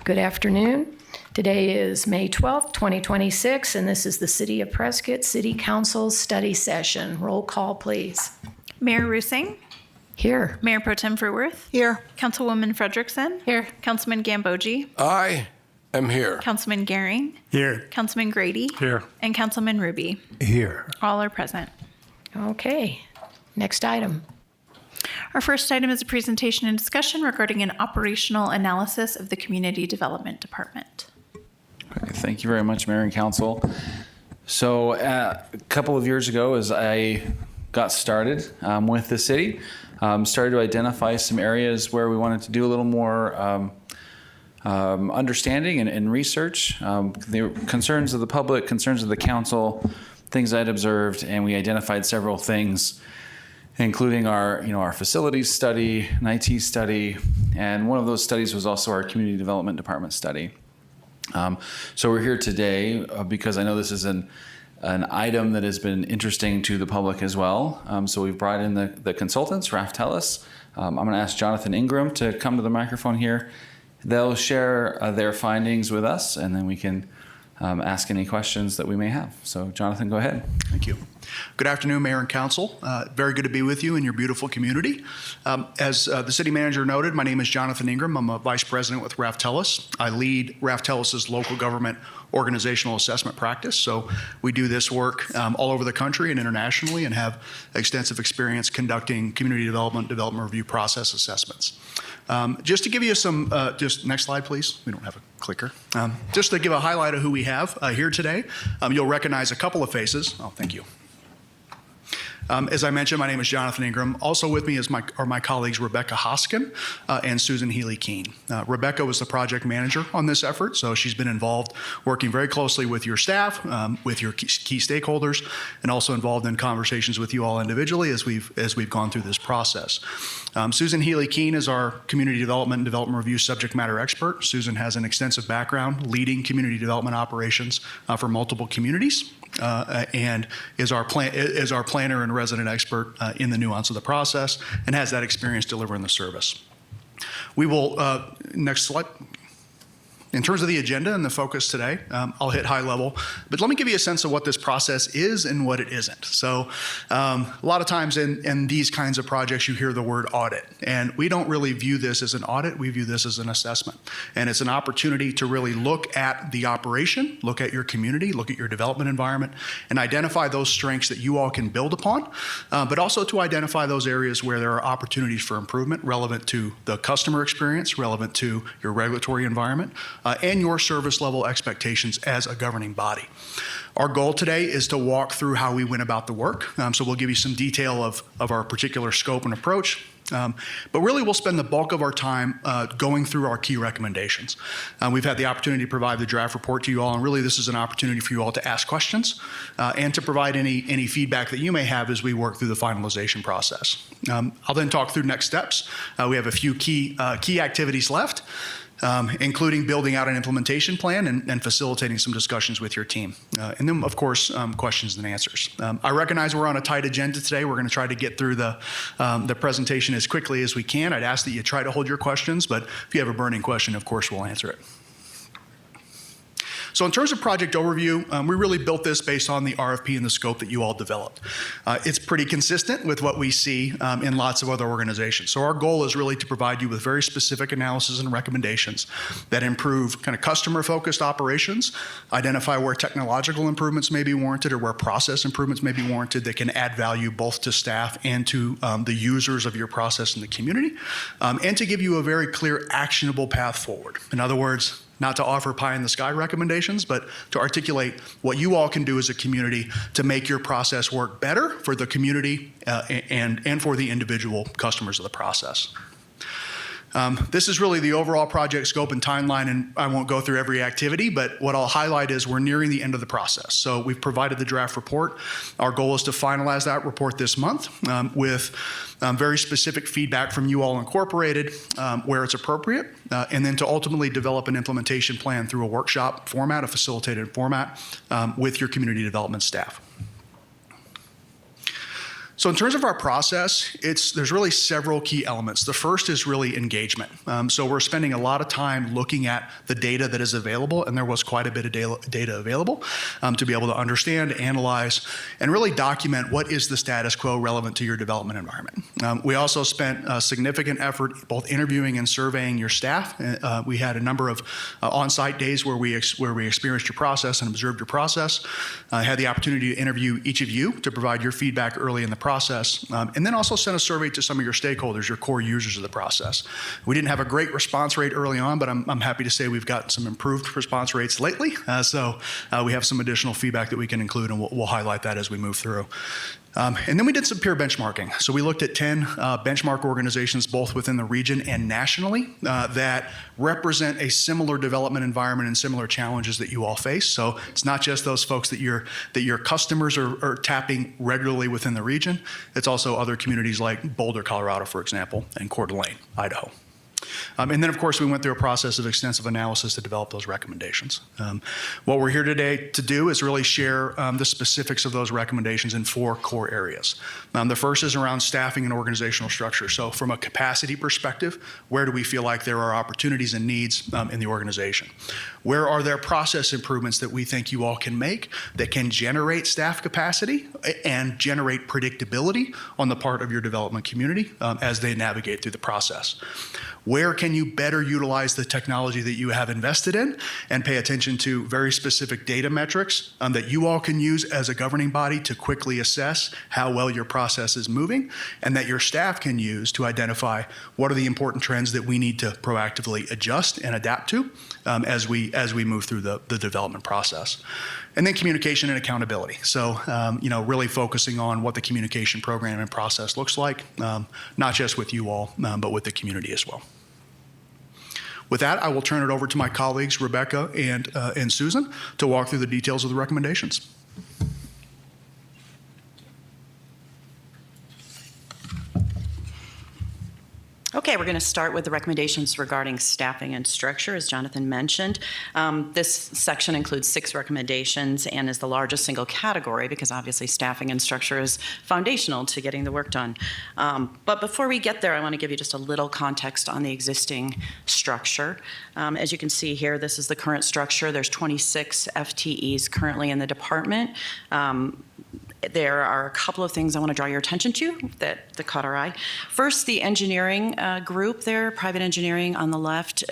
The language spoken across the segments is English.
Good afternoon. Today is May 12th, 2026, and this is the City of Prescott City Council study session. Roll call, please. Mayor Rusing. Here. Mayor Pro Tem Fruworth. Here. Councilwoman Frederickson. Here. Councilman Gambogi. I am here. Councilman Gehring. Here. Councilman Grady. Here. And Councilman Ruby. Here. All are present. Okay. Next item. Our first item is a presentation and discussion regarding an operational analysis of the Community Development Department. Okay, thank you very much, Mayor and Council. So a couple of years ago, as I got started with the city, started to identify some areas where we wanted to do a little more understanding and research, the concerns of the public, concerns of the council, things I'd observed, and we identified several things, including our facilities study, an IT study, and one of those studies was also our community development department study. So we're here today because I know this is an item that has been interesting to the public as well. So we've brought in the consultants, Raftelis. I'm going to ask Jonathan Ingram to come to the microphone here. They'll share their findings with us, and then we can ask any questions that we may have. So Jonathan, go ahead. Thank you. Good afternoon, Mayor and Council. Very good to be with you in your beautiful community. As the city manager noted, my name is Jonathan Ingram. I'm a vice president with Raftelis. I lead Raftelis's local government organizational assessment practice. So we do this work all over the country and internationally and have extensive experience conducting community development review process assessments. Just to give you some, just next slide, please. We don't have a clicker. Just to give a highlight of who we have here today, you'll recognize a couple of faces. Oh, thank you. As I mentioned, my name is Jonathan Ingram. Also with me are my colleagues Rebecca Hoskin and Susan Healy-Keene. Rebecca was the project manager on this effort, so she's been involved working very closely with your staff, with your key stakeholders, and also involved in conversations with you all individually as we've gone through this process. Susan Healy-Keene is our community development and development review subject matter expert. Susan has an extensive background leading community development operations for multiple communities. And is our planner and resident expert in the nuance of the process and has that experience delivering the service. We will, next slide. In terms of the agenda and the focus today, I'll hit high level, but let me give you a sense of what this process is and what it isn't. So a lot of times in these kinds of projects, you hear the word audit, and we don't really view this as an audit. We view this as an assessment, and it's an opportunity to really look at the operation, look at your community, look at your development environment, and identify those strengths that you all can build upon, but also to identify those areas where there are opportunities for improvement relevant to the customer experience, relevant to your regulatory environment, and your service level expectations as a governing body. Our goal today is to walk through how we went about the work. So we'll give you some detail of our particular scope and approach. But really we'll spend the bulk of our time going through our key recommendations. We've had the opportunity to provide the draft report to you all, and really this is an opportunity for you all to ask questions and to provide any feedback that you may have as we work through the finalization process. I'll then talk through next steps. We have a few key activities left. Including building out an implementation plan and facilitating some discussions with your team. And then, of course, questions and answers. I recognize we're on a tight agenda today. We're going to try to get through the presentation as quickly as we can. I'd ask that you try to hold your questions, but if you have a burning question, of course, we'll answer it. So in terms of project overview, we really built this based on the RFP and the scope that you all developed. It's pretty consistent with what we see in lots of other organizations. So our goal is really to provide you with very specific analysis and recommendations that improve kind of customer-focused operations, identify where technological improvements may be warranted or where process improvements may be warranted that can add value both to staff and to the users of your process in the community, and to give you a very clear, actionable path forward. In other words, not to offer pie-in-the-sky recommendations, but to articulate what you all can do as a community to make your process work better for the community and for the individual customers of the process. This is really the overall project scope and timeline, and I won't go through every activity, but what I'll highlight is we're nearing the end of the process. So we've provided the draft report. Our goal is to finalize that report this month with very specific feedback from you all incorporated where it's appropriate, and then to ultimately develop an implementation plan through a workshop format, a facilitated format with your community development staff. So in terms of our process, there's really several key elements. The first is really engagement. So we're spending a lot of time looking at the data that is available, and there was quite a bit of data available to be able to understand, analyze, and really document what is the status quo relevant to your development environment. We also spent a significant effort both interviewing and surveying your staff. We had a number of on-site days where we experienced your process and observed your process. I had the opportunity to interview each of you to provide your feedback early in the process, and then also sent a survey to some of your stakeholders, your core users of the process. We didn't have a great response rate early on, but I'm happy to say we've gotten some improved response rates lately. So we have some additional feedback that we can include, and we'll highlight that as we move through. And then we did some peer benchmarking. So we looked at 10 benchmark organizations, both within the region and nationally, that represent a similar development environment and similar challenges that you all face. So it's not just those folks that your customers are tapping regularly within the region. It's also other communities like Boulder, Colorado, for example, and Coeur d'Alene, Idaho. And then, of course, we went through a process of extensive analysis to develop those recommendations. What we're here today to do is really share the specifics of those recommendations in 4 core areas. The first is around staffing and organizational structure. So from a capacity perspective, where do we feel like there are opportunities and needs in the organization? Where are there process improvements that we think you all can make that can generate staff capacity and generate predictability on the part of your development community as they navigate through the process? Where can you better utilize the technology that you have invested in and pay attention to very specific data metrics that you all can use as a governing body to quickly assess how well your process is moving, and that your staff can use to identify what are the important trends that we need to proactively adjust and adapt to as we move through the development process. And then communication and accountability. So, really focusing on what the communication program and process looks like, not just with you all, but with the community as well. With that, I will turn it over to my colleagues, Rebecca and Susan, to walk through the details of the recommendations. Okay, we're going to start with the recommendations regarding staffing and structure, as Jonathan mentioned. This section includes 6 recommendations and is the largest single category because obviously staffing and structure is foundational to getting the work done. But before we get there, I want to give you just a little context on the existing structure. As you can see here, this is the current structure. There's 26 FTEs currently in the department. There are a couple of things I want to draw your attention to that caught our eye. First, the engineering group there, private engineering on the left,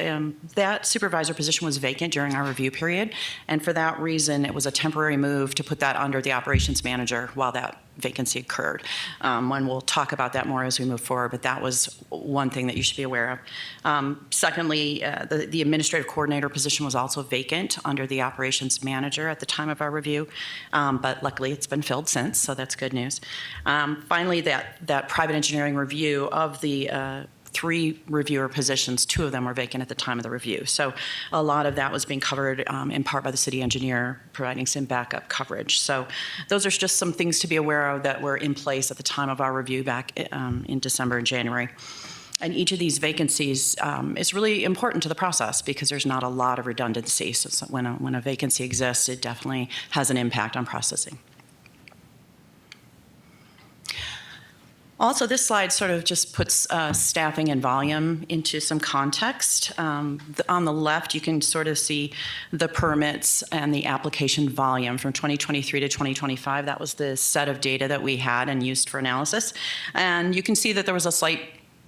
that supervisor position was vacant during our review period, and for that reason, it was a temporary move to put that under the operations manager while that vacancy occurred. And we'll talk about that more as we move forward, but that was one thing that you should be aware of. Secondly, the administrative coordinator position was also vacant under the operations manager at the time of our review, but luckily it's been filled since, so that's good news. Finally, that private engineering review of the 3 reviewer positions, 2 of them were vacant at the time of the review. So a lot of that was being covered in part by the city engineer, providing some backup coverage. So those are just some things to be aware of that were in place at the time of our review back in December and January. And each of these vacancies is really important to the process because there's not a lot of redundancy. So when a vacancy exists, it definitely has an impact on processing. Also, this slide sort of just puts staffing and volume into some context. On the left, you can sort of see the permits and the application volume from 2023 to 2025. That was the set of data that we had and used for analysis. And you can see that there was a slight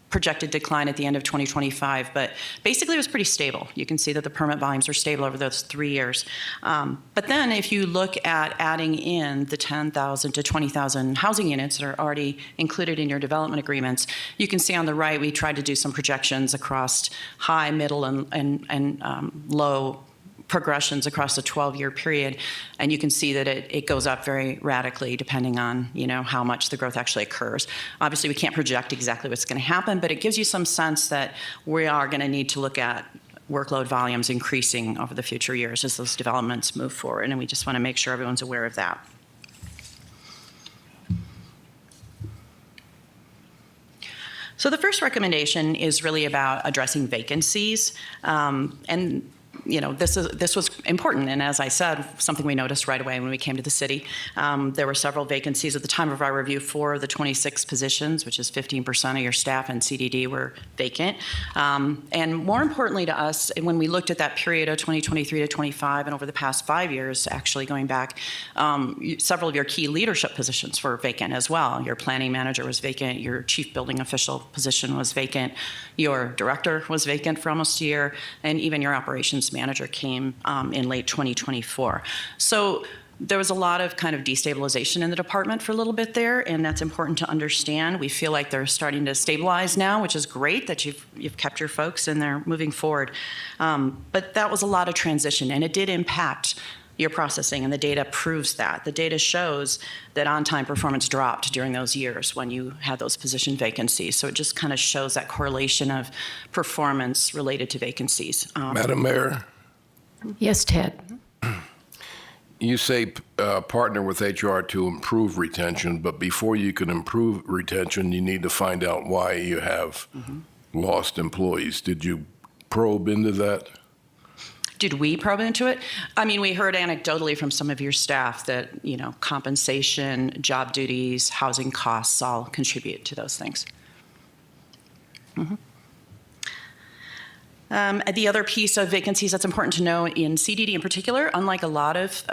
projected decline at the end of 2025, but basically it was pretty stable. You can see that the permit volumes are stable over those 3 years. But then if you look at adding in the 10,000 to 20,000 housing units that are already included in your development agreements, you can see on the right we tried to do some projections across high, middle, and low progressions across a 12-year period, and you can see that it goes up very radically depending on how much the growth actually occurs. Obviously, we can't project exactly what's going to happen, but it gives you some sense that we are going to need to look at workload volumes increasing over the future years as those developments move forward, and we just want to make sure everyone's aware of that. So the first recommendation is really about addressing vacancies, and this was important. And as I said, something we noticed right away when we came to the city. There were several vacancies at the time of our review. 4 of the 26 positions, which is 15% of your staff in CDD, were vacant. And more importantly to us, when we looked at that period of 2023 to 25 and over the past 5 years, actually going back, several of your key leadership positions were vacant as well. Your planning manager was vacant. Your chief building official position was vacant. Your director was vacant for almost a year. And even your operations manager came in late 2024. So there was a lot of kind of destabilization in the department for a little bit there, and that's important to understand. We feel like they're starting to stabilize now, which is great that you've kept your folks and they're moving forward. But that was a lot of transition, and it did impact your processing, and the data proves that. The data shows that on-time performance dropped during those years when you had those position vacancies. So it just kind of shows that correlation of performance related to vacancies. Madam Mayor, Yes, Ted. you say partner with HR to improve retention, but before you can improve retention, you need to find out why you have lost employees. Did you probe into that? Did we probe into it? I mean, we heard anecdotally from some of your staff that, compensation, job duties, housing costs all contribute to those things. The other piece of vacancies that's important to know in CDD in particular, unlike a lot of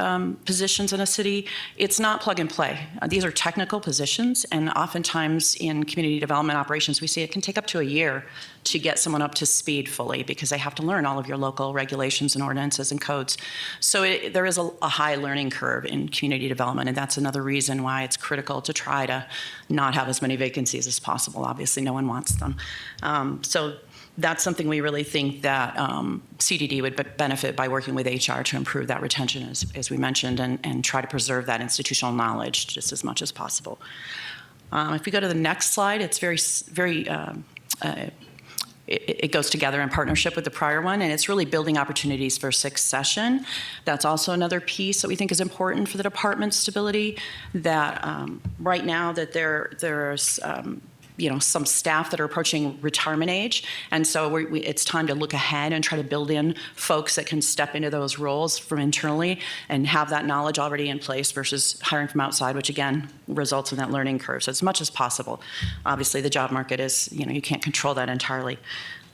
positions in a city, it's not plug and play. These are technical positions, and oftentimes in community development operations, we see it can take up to a year to get someone up to speed fully because they have to learn all of your local regulations and ordinances and codes. So there is a high learning curve in community development, and that's another reason why it's critical to try to not have as many vacancies as possible. Obviously, no one wants them. So that's something we really think that CDD would benefit by working with HR to improve that retention, as we mentioned, and try to preserve that institutional knowledge just as much as possible. If we go to the next slide, it's it goes together in partnership with the prior one, and it's really building opportunities for succession. That's also another piece that we think is important for the department's stability, that right now that there's some staff that are approaching retirement age. And so it's time to look ahead and try to build in folks that can step into those roles from internally and have that knowledge already in place versus hiring from outside, which again results in that learning curve. So as much as possible. Obviously the job market is, you can't control that entirely.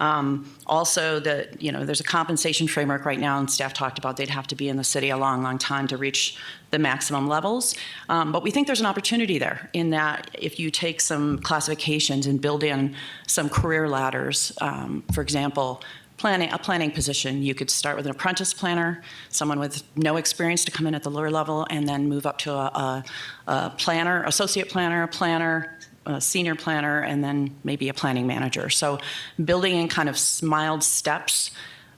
Also, there's a compensation framework right now, and staff talked about they'd have to be in the city a long, long time to reach the maximum levels. But we think there's an opportunity there in that if you take some classifications and build in some career ladders, for example, a planning position, you could start with an apprentice planner, someone with no experience to come in at the lower level, and then move up to a planner, associate planner, a planner, a senior planner, and then maybe a planning manager. So building in kind of mild steps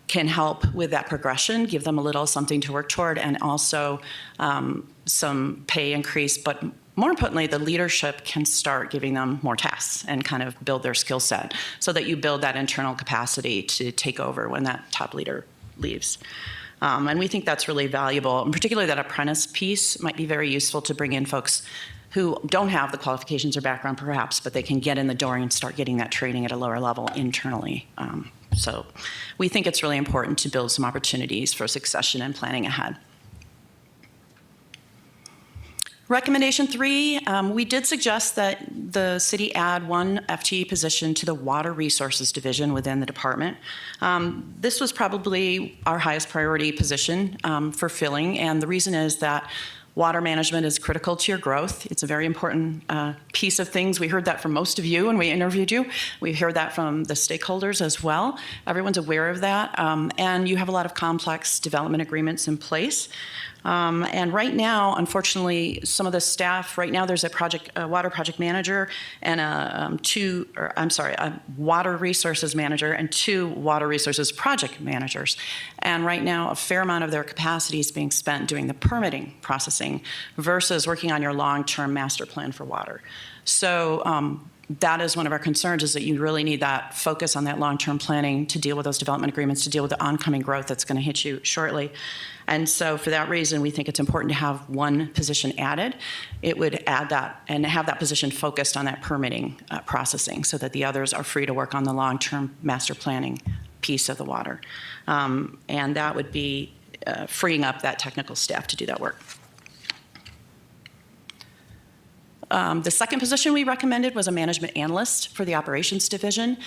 can help with that progression, give them a little something to work toward, and also some pay increase. But more importantly, the leadership can start giving them more tasks and kind of build their skill set so that you build that internal capacity to take over when that top leader leaves. And we think that's really valuable, and particularly that apprentice piece might be very useful to bring in folks who don't have the qualifications or background perhaps, but they can get in the door and start getting that training at a lower level internally. So we think it's really important to build some opportunities for succession and planning ahead. Recommendation 3, we did suggest that the city add 1 FTE position to the Water Resources Division within the department. This was probably our highest priority position for filling, and the reason is that water management is critical to your growth. It's a very important piece of things. We heard that from most of you when we interviewed you. We heard that from the stakeholders as well. Everyone's aware of that. And you have a lot of complex development agreements in place. And right now, unfortunately, some of the staff, right now there's a water project manager and a water resources manager and 2 water resources project managers. And right now, a fair amount of their capacity is being spent doing the permitting processing versus working on your long-term master plan for water. So that is one of our concerns, is that you really need that focus on that long-term planning to deal with those development agreements, to deal with the oncoming growth that's going to hit you shortly. And so for that reason, we think it's important to have 1 position added. It would add that and have that position focused on that permitting processing so that the others are free to work on the long-term master planning piece of the water. And that would be freeing up that technical staff to do that work. The second position we recommended was a management analyst for the operations division.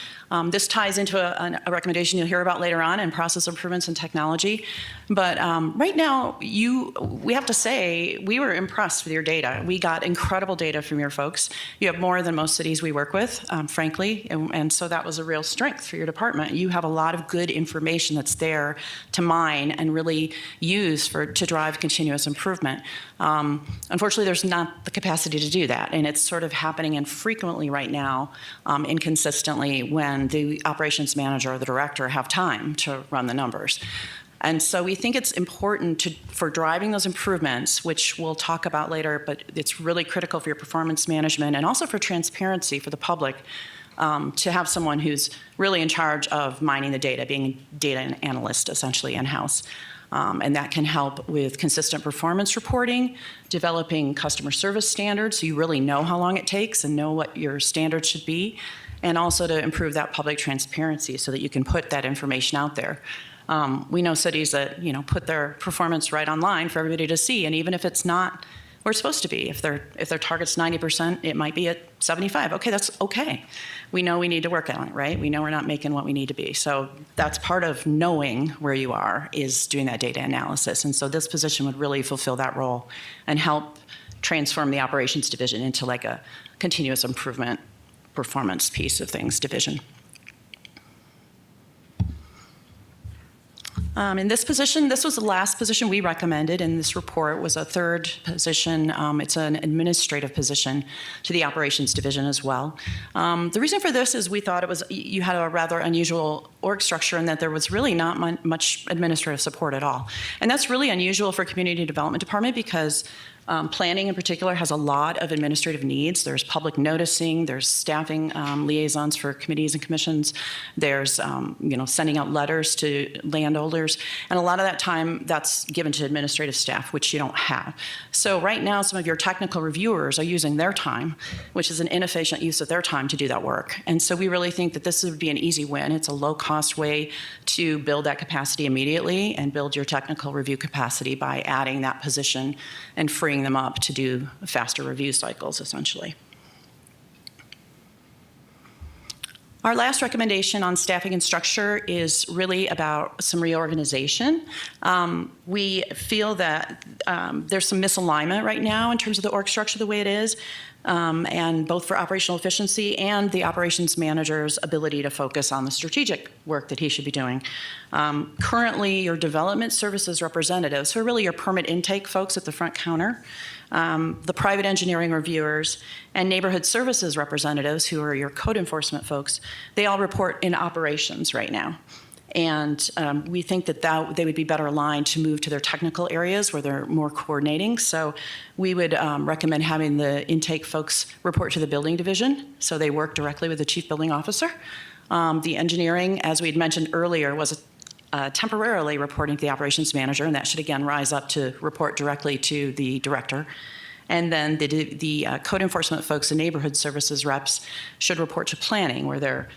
This ties into a recommendation you'll hear about later on in process improvements and technology. But right now, we have to say, we were impressed with your data. We got incredible data from your folks. You have more than most cities we work with, frankly, and so that was a real strength for your department. You have a lot of good information that's there to mine and really use to drive continuous improvement. Unfortunately, there's not the capacity to do that, and it's sort of happening infrequently right now, inconsistently, when the operations manager or the director have time to run the numbers. And so we think it's important for driving those improvements, which we'll talk about later, but it's really critical for your performance management and also for transparency for the public, to have someone who's really in charge of mining the data, being a data analyst essentially in-house. And that can help with consistent performance reporting, developing customer service standards so you really know how long it takes and know what your standards should be, and also to improve that public transparency so that you can put that information out there. We know cities that put their performance right online for everybody to see, and even if it's not where it's supposed to be, if their target's 90%, it might be at 75. Okay, that's okay. We know we need to work on it, right? We know we're not making what we need to be. So that's part of knowing where you are, is doing that data analysis. And so this position would really fulfill that role and help transform the operations division into like a continuous improvement performance piece of things division. In this position, this was the last position we recommended in this report, was a third position. It's an administrative position to the operations division as well. The reason for this is we thought you had a rather unusual org structure in that there was really not much administrative support at all. And that's really unusual for a community development department because planning in particular has a lot of administrative needs. There's public noticing, there's staffing liaisons for committees and commissions, there's sending out letters to landowners, and a lot of that time that's given to administrative staff, which you don't have. So right now some of your technical reviewers are using their time, which is an inefficient use of their time to do that work. And so we really think that this would be an easy win. It's a low-cost way to build that capacity immediately and build your technical review capacity by adding that position and freeing them up to do faster review cycles, essentially. Our last recommendation on staffing and structure is really about some reorganization. We feel that there's some misalignment right now in terms of the org structure the way it is, and both for operational efficiency and the operations manager's ability to focus on the strategic work that he should be doing. Currently, your development services representatives, who are really your permit intake folks at the front counter, the private engineering reviewers, and neighborhood services representatives, who are your code enforcement folks, they all report in operations right now. And we think that they would be better aligned to move to their technical areas where they're more coordinating. So we would recommend having the intake folks report to the building division, so they work directly with the chief building officer. The engineering, as we had mentioned earlier, was temporarily reporting to the operations manager, and that should again rise up to report directly to the director. And then the code enforcement folks and neighborhood services reps should report to planning, where they're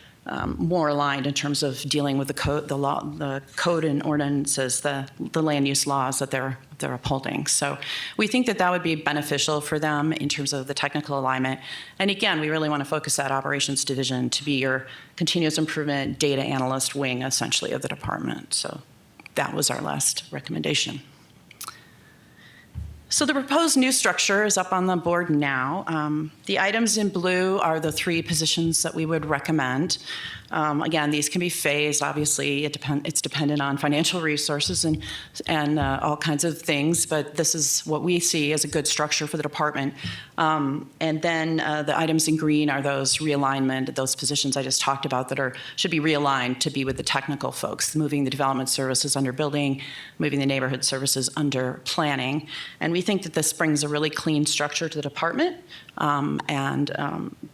more aligned in terms of dealing with the code and ordinances, the land use laws that they're upholding. So we think that would be beneficial for them in terms of the technical alignment. And again, we really want to focus that operations division to be your continuous improvement data analyst wing, essentially, of the department. So that was our last recommendation. So the proposed new structure is up on the board now. The items in blue are the 3 positions that we would recommend. Again, these can be phased. Obviously, it's dependent on financial resources and all kinds of things, but this is what we see as a good structure for the department. And then the items in green are those realignment, those positions I just talked about that should be realigned to be with the technical folks, moving the development services under building, moving the neighborhood services under planning. And we think that this brings a really clean structure to the department, and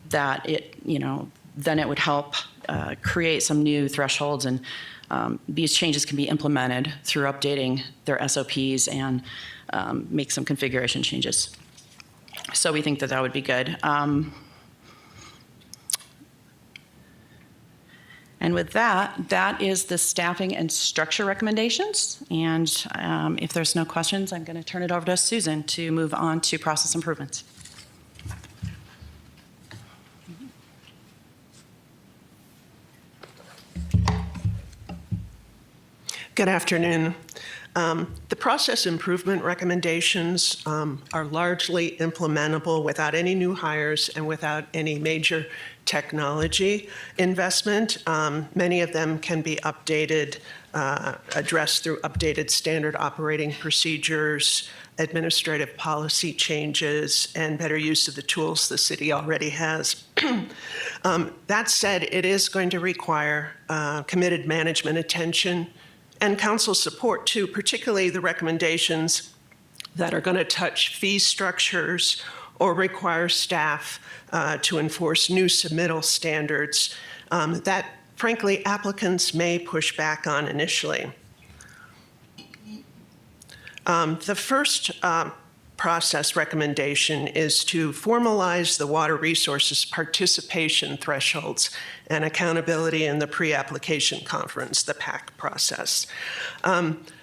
that then it would help create some new thresholds, and these changes can be implemented through updating their SOPs and make some configuration changes. So we think that would be good. And with that, that is the staffing and structure recommendations. And if there's no questions, I'm going to turn it over to Susan to move on to process improvements. Good afternoon. The process improvement recommendations are largely implementable without any new hires and without any major technology investment. Many of them can be updated, addressed through updated standard operating procedures, administrative policy changes, and better use of the tools the city already has. That said, it is going to require committed management attention and council support too, particularly the recommendations that are going to touch fee structures or require staff to enforce new submittal standards that, frankly, applicants may push back on initially. The first process recommendation is to formalize the water resources participation thresholds and accountability in the pre-application conference, the PAC process.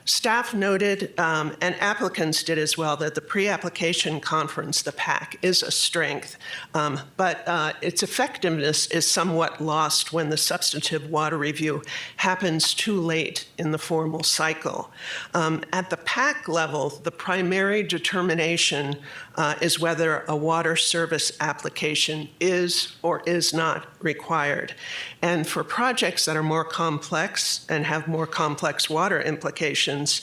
Staff noted, and applicants did as well, that the pre-application conference, the PAC, is a strength, but its effectiveness is somewhat lost when the substantive water review happens too late in the formal cycle. At the PAC level, the primary determination is whether a water service application is or is not required. And for projects that are more complex and have more complex water implications,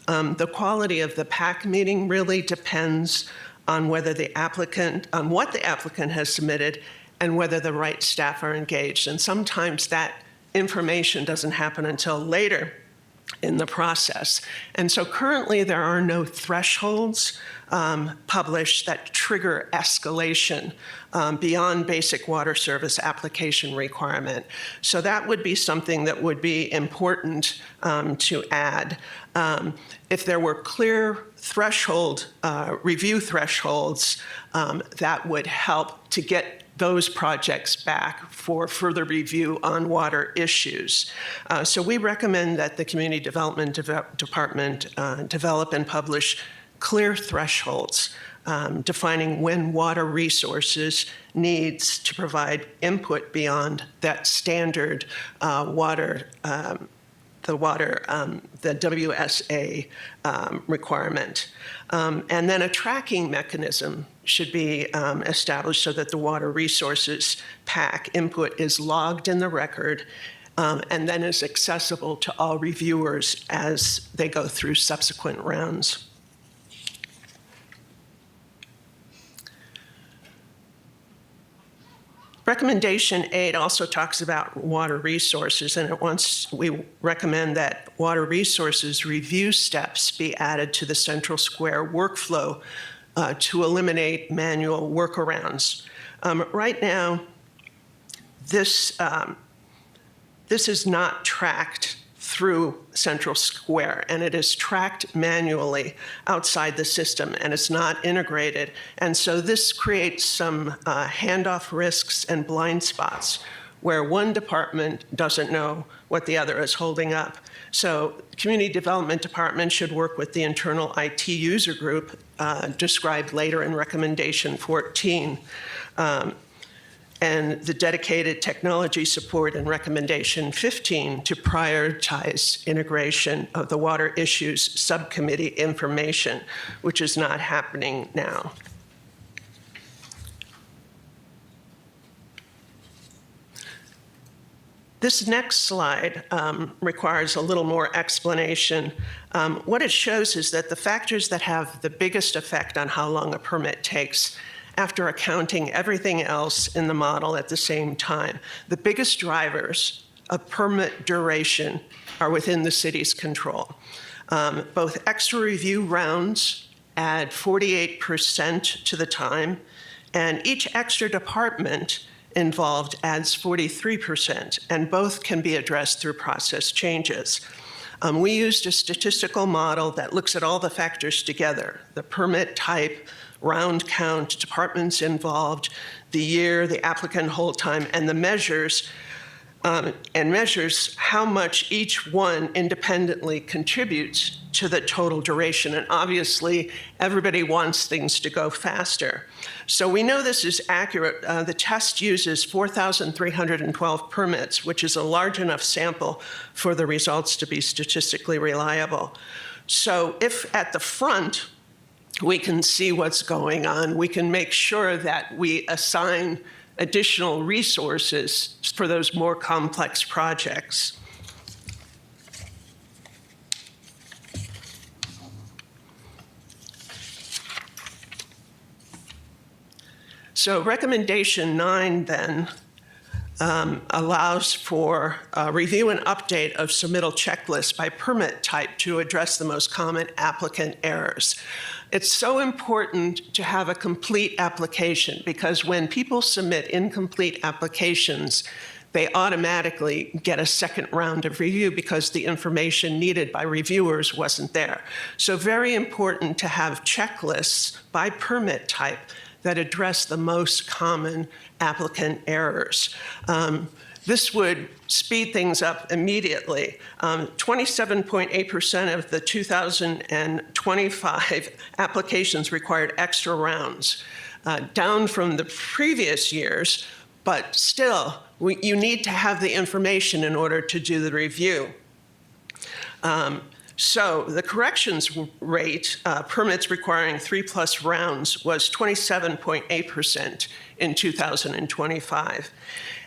the quality of the PAC meeting really depends on whether the applicant, on what the applicant has submitted and whether the right staff are engaged. And sometimes that information doesn't happen until later in the process. And so currently there are no thresholds published that trigger escalation beyond basic water service application requirement. So that would be something that would be important to add. If there were clear review thresholds, that would help to get those projects back for further review on water issues. So we recommend that the Community Development Department develop and publish clear thresholds defining when water resources needs to provide input beyond that standard the WSA requirement. And then a tracking mechanism should be established so that the water resources PAC input is logged in the record and then is accessible to all reviewers as they go through subsequent rounds. Recommendation 8 also talks about water resources, and we recommend that water resources review steps be added to the Central Square workflow to eliminate manual workarounds. Right now, this is not tracked through Central Square, and it is tracked manually outside the system, and it's not integrated. And so this creates some handoff risks and blind spots where one department doesn't know what the other is holding up. So the Community Development Department should work with the internal IT user group described later in Recommendation 14. And the dedicated technology support in Recommendation 15 to prioritize integration of the water issues subcommittee information, which is not happening now. This next slide requires a little more explanation. What it shows is that the factors that have the biggest effect on how long a permit takes, after accounting everything else in the model at the same time, the biggest drivers of permit duration are within the city's control. Both extra review rounds add 48% to the time, and each extra department involved adds 43%, and both can be addressed through process changes. We used a statistical model that looks at all the factors together: the permit type, round count, departments involved, the year, the applicant hold time, and the measures and measures how much each one independently contributes to the total duration. And obviously, everybody wants things to go faster. So we know this is accurate. The test uses 4,312 permits, which is a large enough sample for the results to be statistically reliable. So if at the front we can see what's going on, we can make sure that we assign additional resources for those more complex projects. So recommendation 9 then allows for review and update of submittal checklists by permit type to address the most common applicant errors. It's so important to have a complete application because when people submit incomplete applications, they automatically get a second round of review because the information needed by reviewers wasn't there. So very important to have checklists by permit type that address the most common applicant errors. This would speed things up immediately. 27.8% of the 2025 applications required extra rounds, down from the previous years, but still, you need to have the information in order to do the review. So the corrections rate, permits requiring 3+ rounds, was 27.8% in 2025.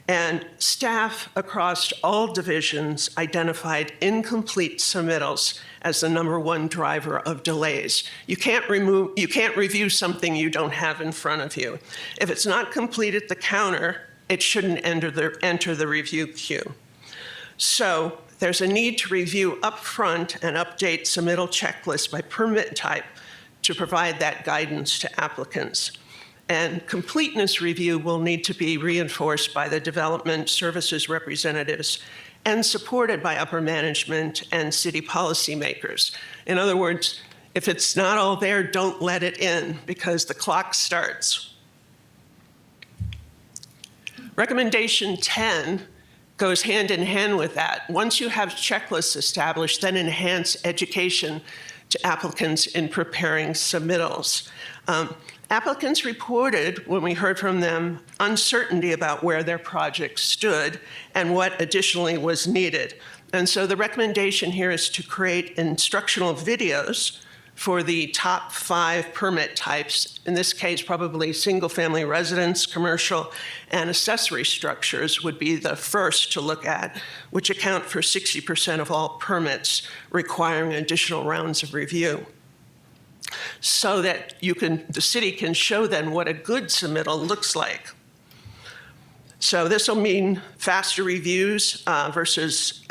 And staff across all divisions identified incomplete submittals as the #1 driver of delays. You can't review something you don't have in front of you. If it's not complete at the counter, it shouldn't enter the review queue. So there's a need to review upfront and update submittal checklists by permit type to provide that guidance to applicants. And completeness review will need to be reinforced by the development services representatives and supported by upper management and city policymakers. In other words, if it's not all there, don't let it in because the clock starts. Recommendation 10 goes hand in hand with that. Once you have checklists established, then enhance education to applicants in preparing submittals. Applicants reported, when we heard from them, uncertainty about where their project stood and what additionally was needed. And so the recommendation here is to create instructional videos for the top 5 permit types, in this case, probably single-family residence, commercial, and accessory structures would be the first to look at, which account for 60% of all permits requiring additional rounds of review. So that the city can show then what a good submittal looks like. So this will mean faster reviews versus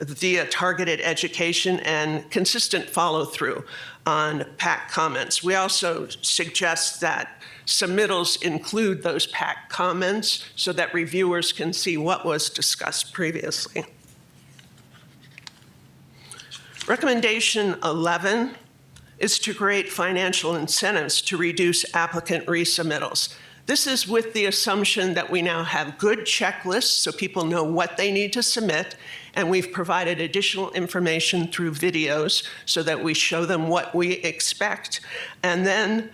via targeted education and consistent follow-through on PAC comments. We also suggest that submittals include those PAC comments so that reviewers can see what was discussed previously. Recommendation 11 is to create financial incentives to reduce applicant resubmittals. This is with the assumption that we now have good checklists so people know what they need to submit, and we've provided additional information through videos so that we show them what we expect. And then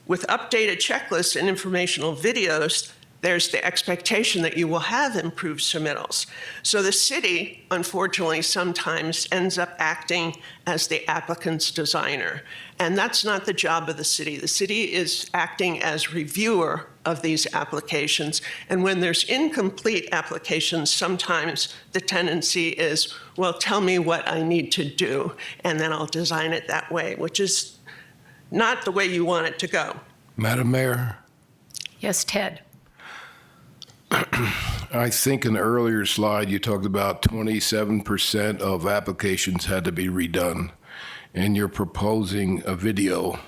with updated checklists and informational videos, there's the expectation that you will have improved submittals. So the city, unfortunately, sometimes ends up acting as the applicant's designer. And that's not the job of the city. The city is acting as reviewer of these applications. And when there's incomplete applications, sometimes the tendency is, well, tell me what I need to do, and then I'll design it that way, which is not the way you want it to go. Madam Mayor? Yes, Ted. I think in the earlier slide, you talked about 27% of applications had to be redone, and you're proposing a video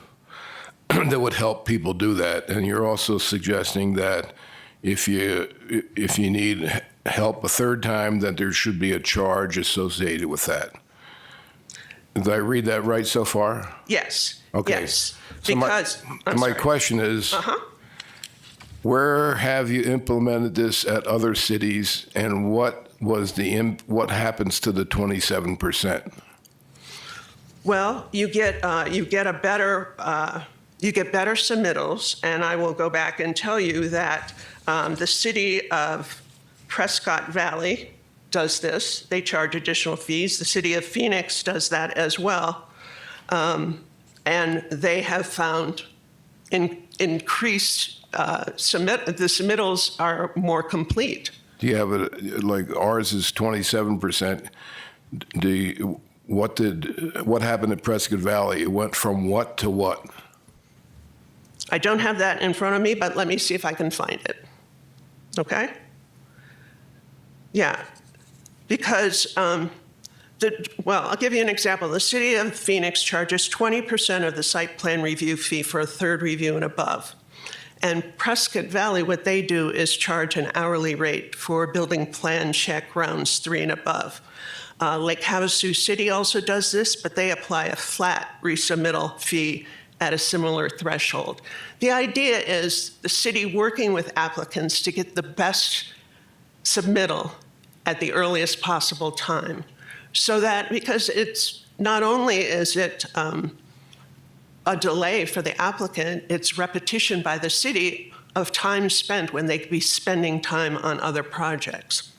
that would help people do that. And you're also suggesting that if you need help a third time, that there should be a charge associated with that. Did I read that right so far? Yes. Okay. Yes. So Because my question is, Where have you implemented this at other cities, and what happens to the 27%? Well, you get better submittals, and I will go back and tell you that the city of Prescott Valley does this. They charge additional fees. The city of Phoenix does that as well, and they have found increased the submittals are more complete. Do you have like ours is 27%? What happened at Prescott Valley? It went from what to what? I don't have that in front of me, but let me see if I can find it. Okay? Yeah, because, I'll give you an example. The city of Phoenix charges 20% of the site plan review fee for a third review and above. And Prescott Valley, what they do is charge an hourly rate for building plan check rounds 3 and above. Lake Havasu City also does this, but they apply a flat resubmittal fee at a similar threshold. The idea is the city working with applicants to get the best submittal at the earliest possible time. So that, because it's not only is it a delay for the applicant, it's repetition by the city of time spent when they could be spending time on other projects.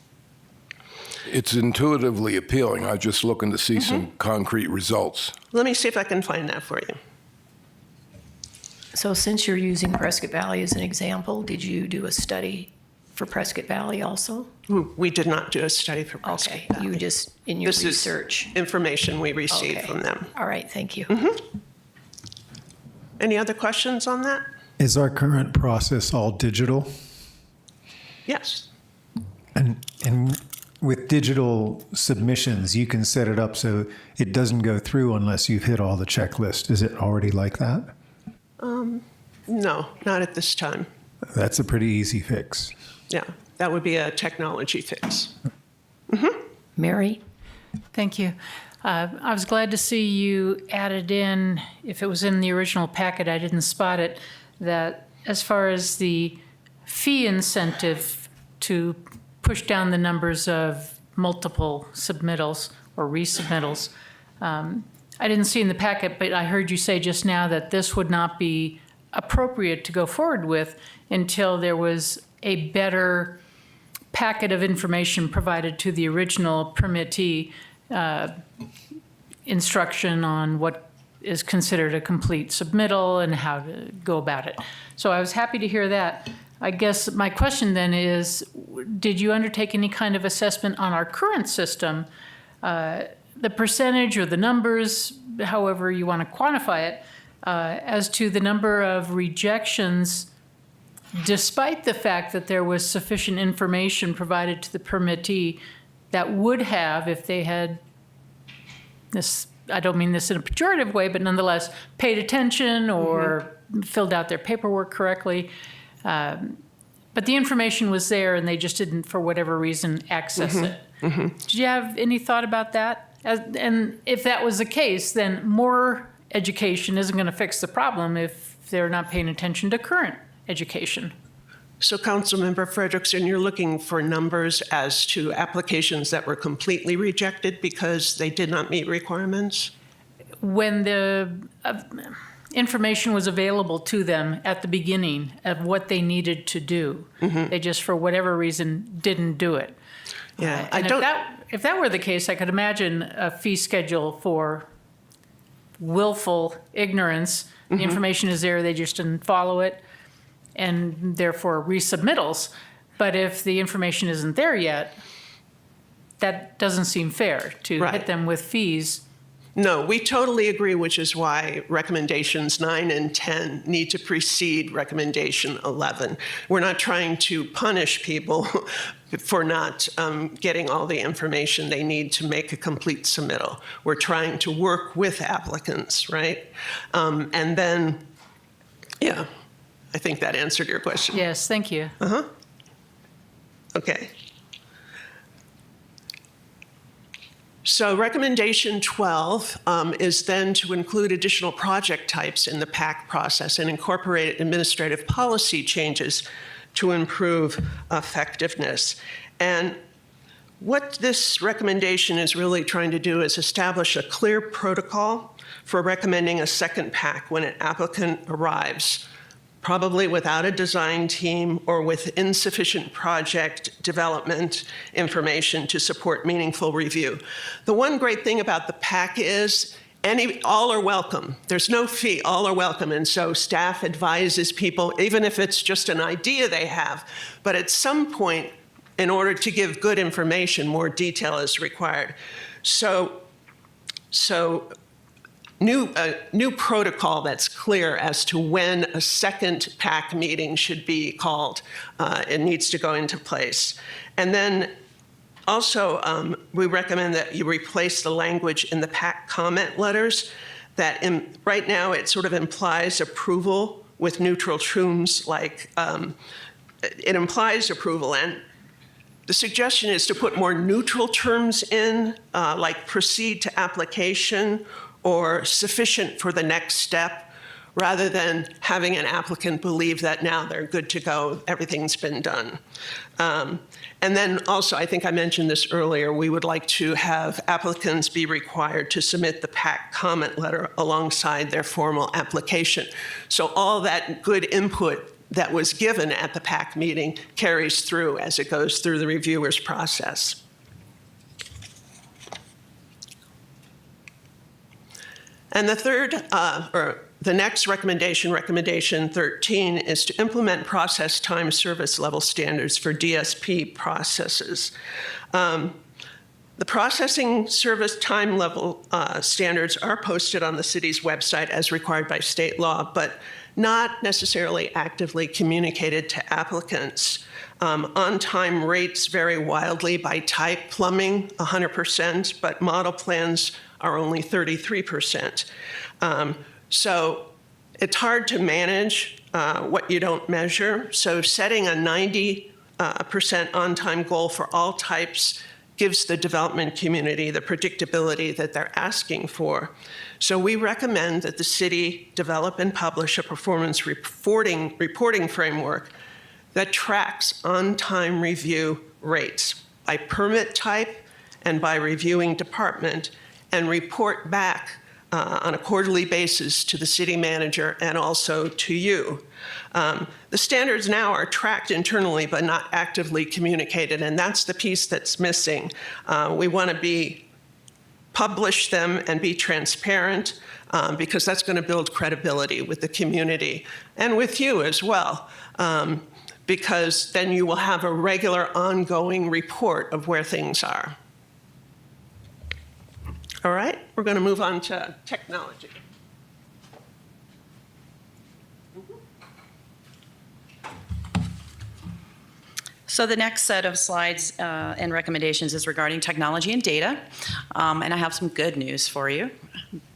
It's intuitively appealing. I'm just looking to see some concrete results. Let me see if I can find that for you. So since you're using Prescott Valley as an example, did you do a study for Prescott Valley also? We did not do a study for Prescott Okay, Valley. you just, in your This research. is information we received Okay. from them. All right, thank you. Any other questions on that? Is our current process all digital? Yes. And with digital submissions, you can set it up so it doesn't go through unless you've hit all the checklist. Is it already like that? No, not at this time. That's a pretty easy fix. Yeah, that would be a technology fix. Mary? Thank you. I was glad to see you added in, if it was in the original packet, I didn't spot it, that as far as the fee incentive to push down the numbers of multiple submittals or resubmittals, I didn't see in the packet, but I heard you say just now that this would not be appropriate to go forward with until there was a better packet of information provided to the original permittee, instruction on what is considered a complete submittal and how to go about it. So I was happy to hear that. I guess my question then is, did you undertake any kind of assessment on our current system, the percentage or the numbers, however you want to quantify it, as to the number of rejections despite the fact that there was sufficient information provided to the permittee that would have, if they had this, I don't mean this in a pejorative way, but nonetheless paid attention or filled out their paperwork correctly. But the information was there and they just didn't, for whatever reason, access it. Did you have any thought about that? And if that was the case, then more education isn't going to fix the problem if they're not paying attention to current education. So Councilmember Frederickson, you're looking for numbers as to applications that were completely rejected because they did not meet requirements? When the information was available to them at the beginning of what they needed to do, they just, for whatever reason, didn't do it. Yeah, And if that were the case, I could imagine a fee schedule for willful ignorance. The information is there, they just didn't follow it, and therefore resubmittals. But if the information isn't there yet, that doesn't seem fair to Right. hit them with fees. No, we totally agree, which is why recommendations 9 and 10 need to precede recommendation 11. We're not trying to punish people for not getting all the information they need to make a complete submittal. We're trying to work with applicants, right? And then, yeah, I think that answered your question. Yes, thank you. Okay. So recommendation 12 is then to include additional project types in the PAC process and incorporate administrative policy changes to improve effectiveness. And what this recommendation is really trying to do is establish a clear protocol for recommending a second PAC when an applicant arrives, probably without a design team or with insufficient project development information to support meaningful review. The one great thing about the PAC is all are welcome. There's no fee, all are welcome. And so staff advises people, even if it's just an idea they have, but at some point, in order to give good information, more detail is required. So new protocol that's clear as to when a second PAC meeting should be called. It needs to go into place. And then also, we recommend that you replace the language in the PAC comment letters that right now it sort of implies approval with neutral terms, like it implies approval. And the suggestion is to put more neutral terms in, like proceed to application or sufficient for the next step, rather than having an applicant believe that now they're good to go, everything's been done. And then also, I think I mentioned this earlier, we would like to have applicants be required to submit the PAC comment letter alongside their formal application. So all that good input that was given at the PAC meeting carries through as it goes through the reviewer's process. And the third, or the next recommendation, recommendation 13, is to implement process time service level standards for DSP processes. The processing service time level standards are posted on the city's website as required by state law, but not necessarily actively communicated to applicants. On-time rates vary wildly by type. Plumbing, 100%, but model plans are only 33%. So it's hard to manage what you don't measure. So setting a 90% on-time goal for all types gives the development community the predictability that they're asking for. So we recommend that the city develop and publish a performance reporting framework that tracks on-time review rates by permit type and by reviewing department, and report back on a quarterly basis to the city manager and also to you. The standards now are tracked internally but not actively communicated, and that's the piece that's missing. We want to publish them and be transparent because that's going to build credibility with the community and with you as well, because then you will have a regular ongoing report of where things are. All right, we're going to move on to technology. So the next set of slides and recommendations is regarding technology and data. And I have some good news for you.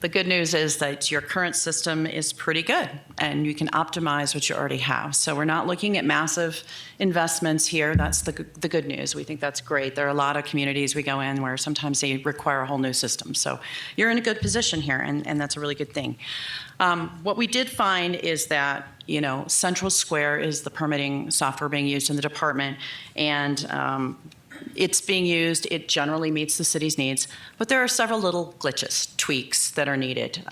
The good news is that your current system is pretty good and you can optimize what you already have. So we're not looking at massive investments here. That's the good news. We think that's great. There are a lot of communities we go in where sometimes they require a whole new system. So you're in a good position here, and that's a really good thing. What we did find is that, Central Square is the permitting software being used in the department, and it's being used. It generally meets the city's needs, but there are several little glitches, tweaks that are needed.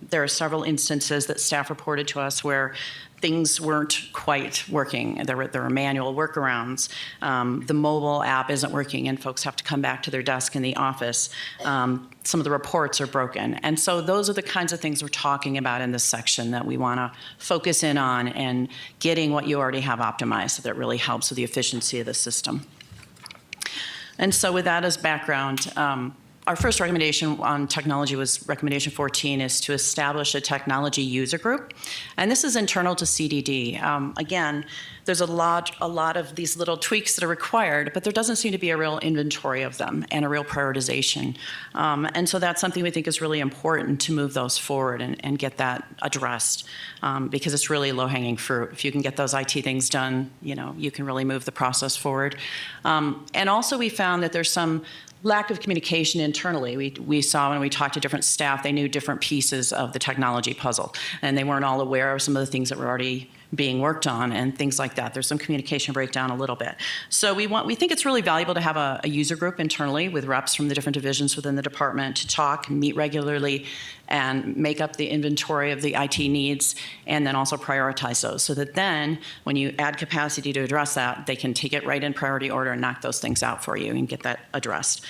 There are several instances that staff reported to us where things weren't quite working. There were manual workarounds. The mobile app isn't working, and folks have to come back to their desk in the office. Some of the reports are broken. And so those are the kinds of things we're talking about in this section that we want to focus in on and getting what you already have optimized so that it really helps with the efficiency of the system. And so with that as background, our first recommendation on technology was recommendation 14, is to establish a technology user group. And this is internal to CDD. Again, there's a lot of these little tweaks that are required, but there doesn't seem to be a real inventory of them and a real prioritization. And so that's something we think is really important to move those forward and get that addressed, because it's really low-hanging fruit. If you can get those IT things done, you can really move the process forward. And also we found that there's some lack of communication internally. We saw when we talked to different staff, they knew different pieces of the technology puzzle, and they weren't all aware of some of the things that were already being worked on and things like that. There's some communication breakdown a little bit. So we think it's really valuable to have a user group internally with reps from the different divisions within the department to talk, meet regularly, and make up the inventory of the IT needs, and then also prioritize those so that then when you add capacity to address that, they can take it right in priority order and knock those things out for you and get that addressed.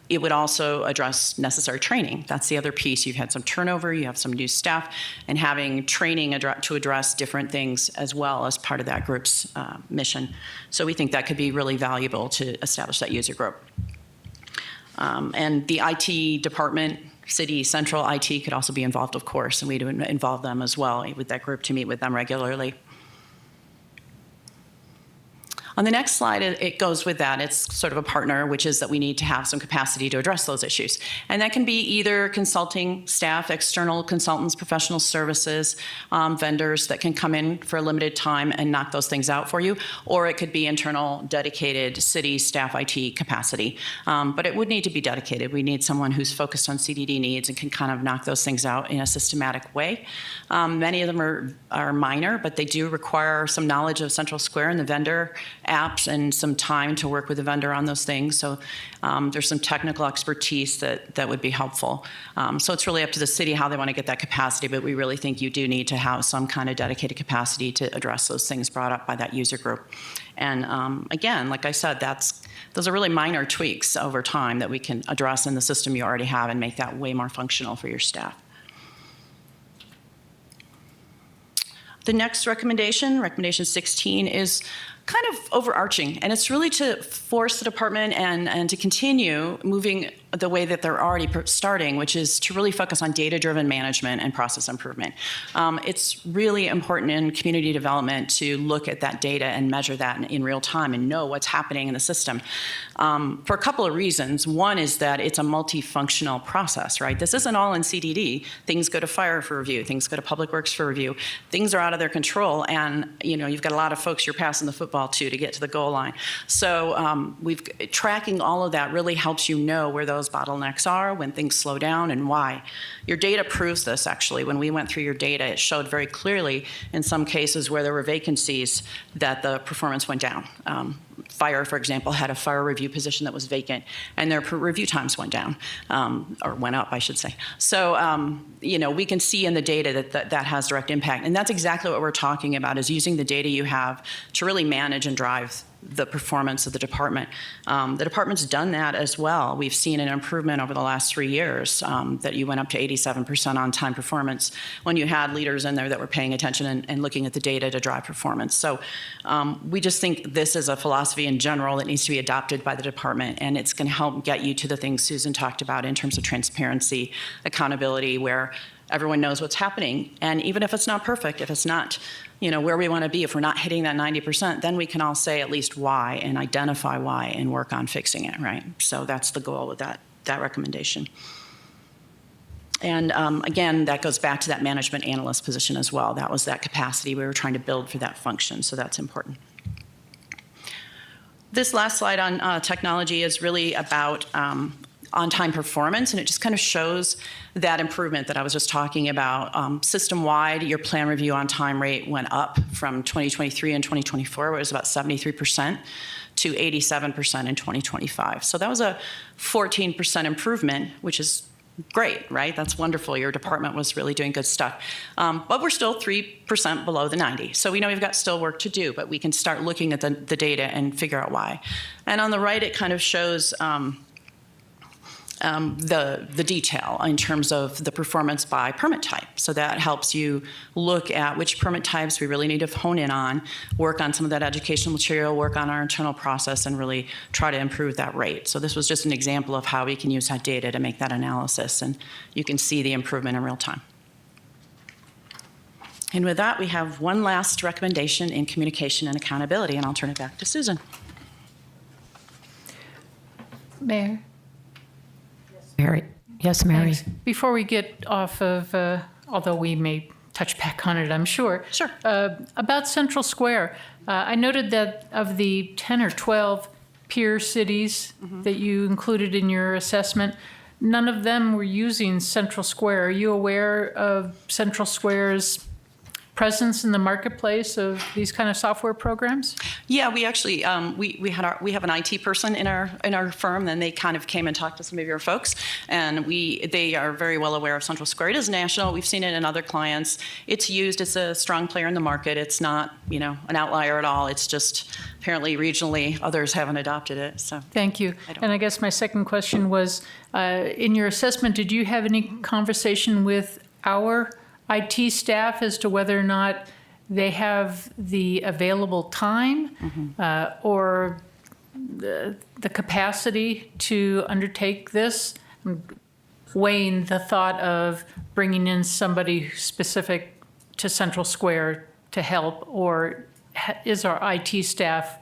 It would also address necessary training. That's the other piece. You've had some turnover, you have some new staff, and having training to address different things as well as part of that group's mission. So we think that could be really valuable to establish that user group. And the IT department, City Central IT could also be involved, of course, and we'd involve them as well with that group to meet with them regularly. On the next slide, it goes with that. It's sort of a partner, which is that we need to have some capacity to address those issues. And that can be either consulting staff, external consultants, professional services, vendors that can come in for a limited time and knock those things out for you, or it could be internal, dedicated city staff IT capacity. But it would need to be dedicated. We need someone who's focused on CDD needs and can kind of knock those things out in a systematic way. Many of them are minor, but they do require some knowledge of Central Square and the vendor apps and some time to work with the vendor on those things. So there's some technical expertise that would be helpful. So it's really up to the city how they want to get that capacity, but we really think you do need to have some kind of dedicated capacity to address those things brought up by that user group. And again, like I said, those are really minor tweaks over time that we can address in the system you already have and make that way more functional for your staff. The next recommendation, recommendation 16, is kind of overarching, and it's really to force the department and to continue moving the way that they're already starting, which is to really focus on data-driven management and process improvement. It's really important in community development to look at that data and measure that in real time and know what's happening in the system for a couple of reasons. One is that it's a multifunctional process, right? This isn't all in CDD. Things go to fire for review. Things go to public works for review. Things are out of their control, and you've got a lot of folks you're passing the football to get to the goal line. So tracking all of that really helps you know where those bottlenecks are, when things slow down, and why. Your data proves this, actually. When we went through your data, it showed very clearly in some cases where there were vacancies that the performance went down. Fire, for example, had a fire review position that was vacant, and their review times went down, or went up, I should say. So, we can see in the data that has direct impact. And that's exactly what we're talking about, is using the data you have to really manage and drive the performance of the department. The department's done that as well. We've seen an improvement over the last 3 years that you went up to 87% on-time performance when you had leaders in there that were paying attention and looking at the data to drive performance. So we just think this is a philosophy in general that needs to be adopted by the department, and it's going to help get you to the things Susan talked about in terms of transparency, accountability, where everyone knows what's happening. And even if it's not perfect, if it's not where we want to be, if we're not hitting that 90%, then we can all say at least why and identify why and work on fixing it, right? So that's the goal with that recommendation. And again, that goes back to that management analyst position as well. That was that capacity we were trying to build for that function, so that's important. This last slide on technology is really about on-time performance, and it just kind of shows that improvement that I was just talking about. System-wide, your plan review on-time rate went up from 2023 and 2024, where it was about 73%, to 87% in 2025. So that was a 14% improvement, which is great, right? That's wonderful. Your department was really doing good stuff. But we're still 3% below the 90. So we know we've got still work to do, but we can start looking at the data and figure out why. And on the right, it kind of shows the detail in terms of the performance by permit type. So that helps you look at which permit types we really need to hone in on, work on some of that educational material, work on our internal process, and really try to improve that rate. So this was just an example of how we can use that data to make that analysis, and you can see the improvement in real time. And with that, we have one last recommendation in communication and accountability, and I'll turn it back to Susan. Mayor? Mary. Yes, Mary. Thanks. Before we get off of, although we may touch back on it, I'm sure. Sure. About Central Square, I noted that of the 10 or 12 peer cities that you included in your assessment, none of them were using Central Square. Are you aware of Central Square's presence in the marketplace of these kind of software programs? Yeah, we actually we have an IT person in our firm, and they kind of came and talked to some of your folks, and they are very well aware of Central Square. It is national. We've seen it in other clients. It's used. It's a strong player in the market. It's not an outlier at all. It's just apparently regionally others haven't adopted it. So Thank you. And I guess my second question was, in your assessment, did you have any conversation with our IT staff as to whether or not they have the available time or the capacity to undertake this? I'm weighing the thought of bringing in somebody specific to Central Square to help, or is our IT staff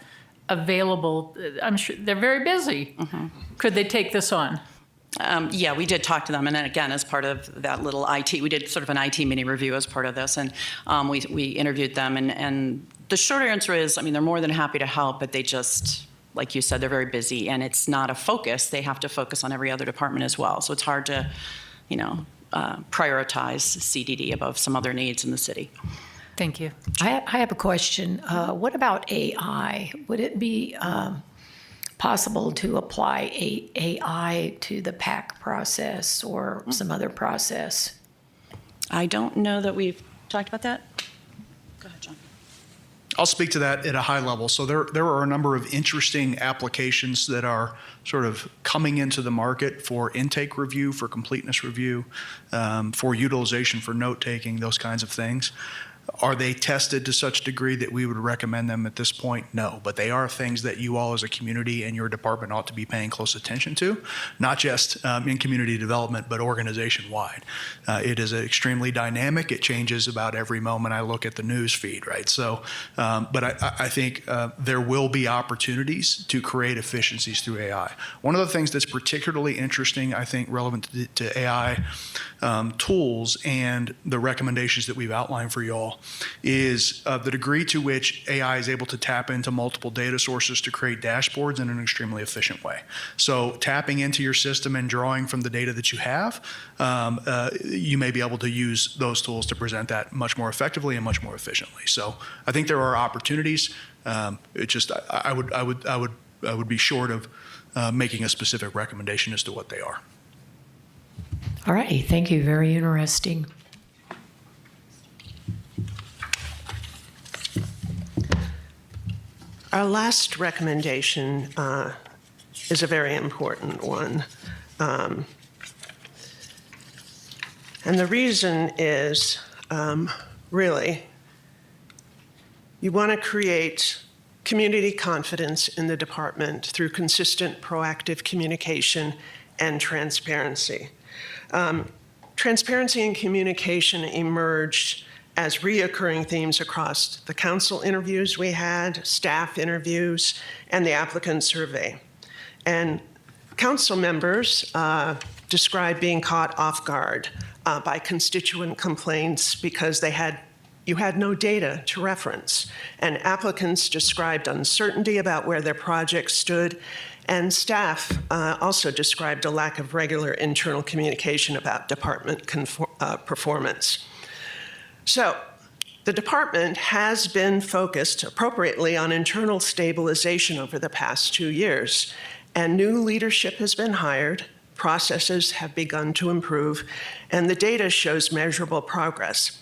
available? I'm sure they're very busy. Could they take this on? Yeah, we did talk to them, and then again, as part of that little IT, we did sort of an IT mini review as part of this, and we interviewed them, and the short answer is, I mean, they're more than happy to help, but they just, like you said, they're very busy, and it's not a focus. They have to focus on every other department as well, so it's hard to, prioritize CDD above some other needs in the city. Thank you. I have a question. What about AI? Would it be possible to apply AI to the PAC process or some other process? I don't know that we've talked about that. Go ahead, John. I'll speak to that at a high level. So there are a number of interesting applications that are sort of coming into the market for intake review, for completeness review, for utilization, for note taking, those kinds of things. Are they tested to such degree that we would recommend them at this point? No, but they are things that you all as a community and your department ought to be paying close attention to, not just in community development, but organization-wide. It is extremely dynamic. It changes about every moment I look at the news feed, right? So, but I think there will be opportunities to create efficiencies through AI. One of the things that's particularly interesting, I think, relevant to AI tools and the recommendations that we've outlined for you all is the degree to which AI is able to tap into multiple data sources to create dashboards in an extremely efficient way. So tapping into your system and drawing from the data that you have, you may be able to use those tools to present that much more effectively and much more efficiently. So I think there are opportunities. It just I would be short of making a specific recommendation as to what they are. All right, thank you. Very interesting. Our last recommendation is a very important one. And the reason is really, you want to create community confidence in the department through consistent, proactive communication and transparency. Transparency and communication emerged as reoccurring themes across the council interviews we had, staff interviews, and the applicant survey. And council members described being caught off guard by constituent complaints because you had no data to reference. And applicants described uncertainty about where their project stood, and staff also described a lack of regular internal communication about department performance. So the department has been focused appropriately on internal stabilization over the past 2 years, and new leadership has been hired, processes have begun to improve, and the data shows measurable progress.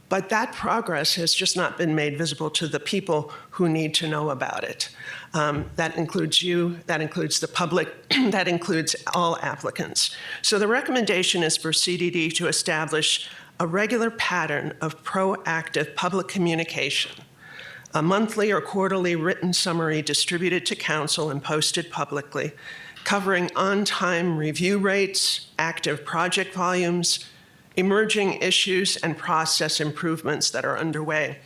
But that progress has just not been made visible to the people who need to know about it. That includes you, that includes the public, that includes all applicants. So the recommendation is for CDD to establish a regular pattern of proactive public communication, a monthly or quarterly written summary distributed to council and posted publicly, covering on-time review rates, active project volumes, emerging issues, and process improvements that are underway.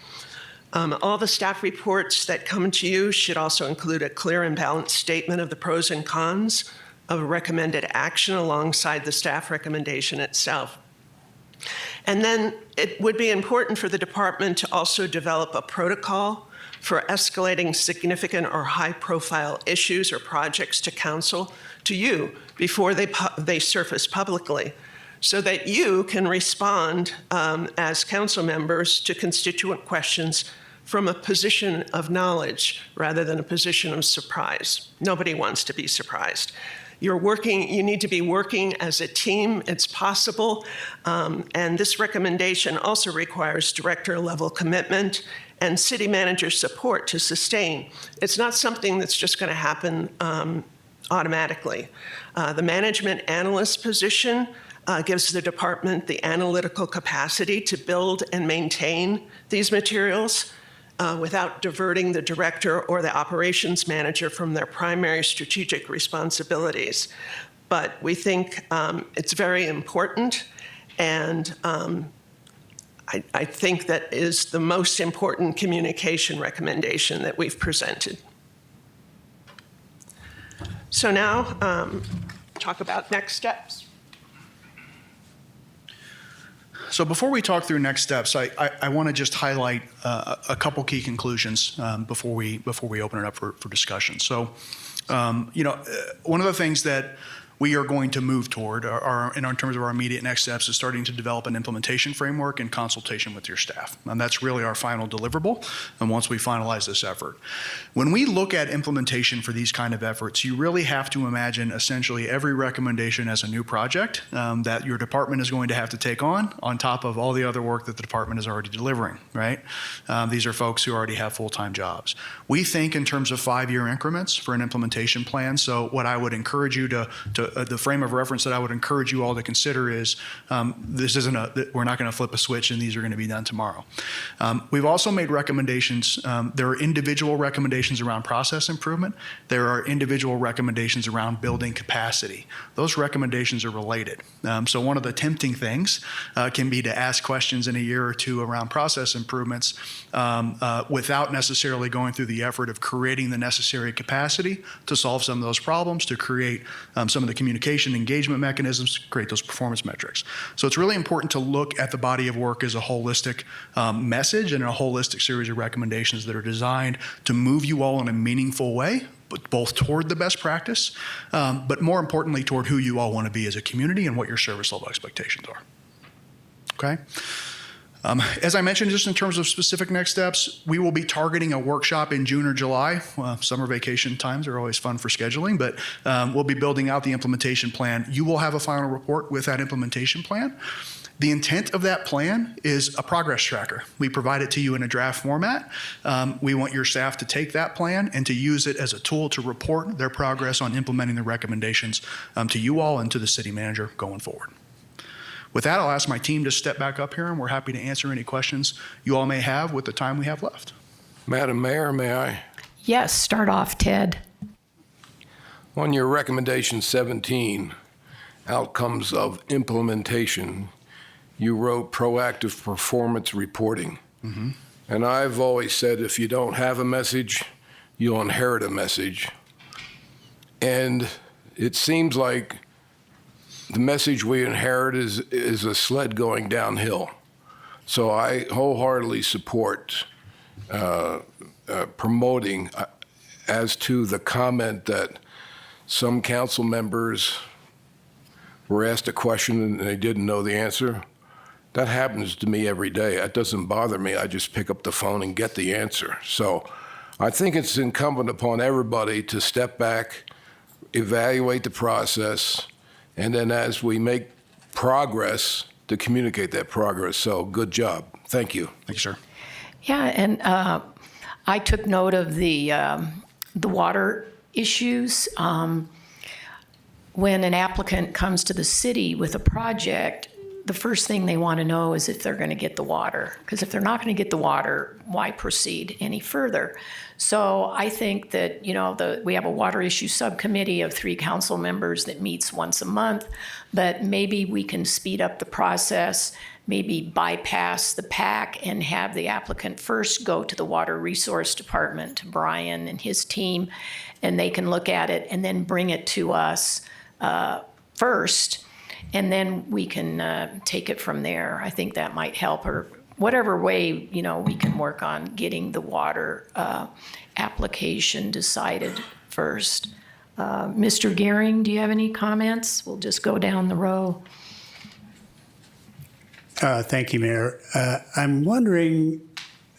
All the staff reports that come to you should also include a clear and balanced statement of the pros and cons of a recommended action alongside the staff recommendation itself. And then it would be important for the department to also develop a protocol for escalating significant or high-profile issues or projects to council, to you, before they surface publicly, so that you can respond as council members to constituent questions from a position of knowledge rather than a position of surprise. Nobody wants to be surprised. You need to be working as a team. It's possible. And this recommendation also requires director-level commitment and city manager support to sustain. It's not something that's just going to happen automatically. The management analyst position gives the department the analytical capacity to build and maintain these materials without diverting the director or the operations manager from their primary strategic responsibilities. But we think it's very important, and I think that is the most important communication recommendation that we've presented. So now, talk about next steps. So before we talk through next steps, I want to just highlight a couple key conclusions before we open it up for discussion. So, one of the things that we are going to move toward in terms of our immediate next steps is starting to develop an implementation framework in consultation with your staff. And that's really our final deliverable, and once we finalize this effort. When we look at implementation for these kind of efforts, you really have to imagine essentially every recommendation as a new project that your department is going to have to take on top of all the other work that the department is already delivering, right? These are folks who already have full-time jobs. We think in terms of 5-year increments for an implementation plan. So what I would encourage you the frame of reference that I would encourage you all to consider is this isn't we're not going to flip a switch and these are going to be done tomorrow. We've also made recommendations. There are individual recommendations around process improvement. There are individual recommendations around building capacity. Those recommendations are related. So one of the tempting things can be to ask questions in a year or two around process improvements without necessarily going through the effort of creating the necessary capacity to solve some of those problems, to create some of the communication engagement mechanisms, to create those performance metrics. So it's really important to look at the body of work as a holistic message and a holistic series of recommendations that are designed to move you all in a meaningful way, but both toward the best practice, but more importantly toward who you all want to be as a community and what your service level expectations are. Okay? As I mentioned, just in terms of specific next steps, we will be targeting a workshop in June or July. Summer vacation times are always fun for scheduling, but we'll be building out the implementation plan. You will have a final report with that implementation plan. The intent of that plan is a progress tracker. We provide it to you in a draft format. We want your staff to take that plan and to use it as a tool to report their progress on implementing the recommendations to you all and to the city manager going forward. With that, I'll ask my team to step back up here, and we're happy to answer any questions you all may have with the time we have left. Madam Mayor, may I? Yes, start off, Ted. On your recommendation 17, outcomes of implementation, you wrote proactive performance reporting. Mm-hmm. And I've always said if you don't have a message, you'll inherit a message. And it seems like the message we inherit is a sled going downhill. So I wholeheartedly support promoting as to the comment that some council members were asked a question and they didn't know the answer. That happens to me every day. That doesn't bother me. I just pick up the phone and get the answer. So I think it's incumbent upon everybody to step back, evaluate the process, and then as we make progress, to communicate that progress. So good job. Thank you. Thank you, sir. Yeah, and I took note of the water issues. When an applicant comes to the city with a project, the first thing they want to know is if they're going to get the water. Because if they're not going to get the water, why proceed any further? So I think that, we have a water issue subcommittee of 3 council members that meets once a month, but maybe we can speed up the process, maybe bypass the PAC and have the applicant first go to the Water Resource Department, to Brian and his team, and they can look at it and then bring it to us first. And then we can take it from there. I think that might help. Or whatever way, we can work on getting the water application decided first. Mr. Gehring, do you have any comments? We'll just go down the row. Thank you, Mayor. I'm wondering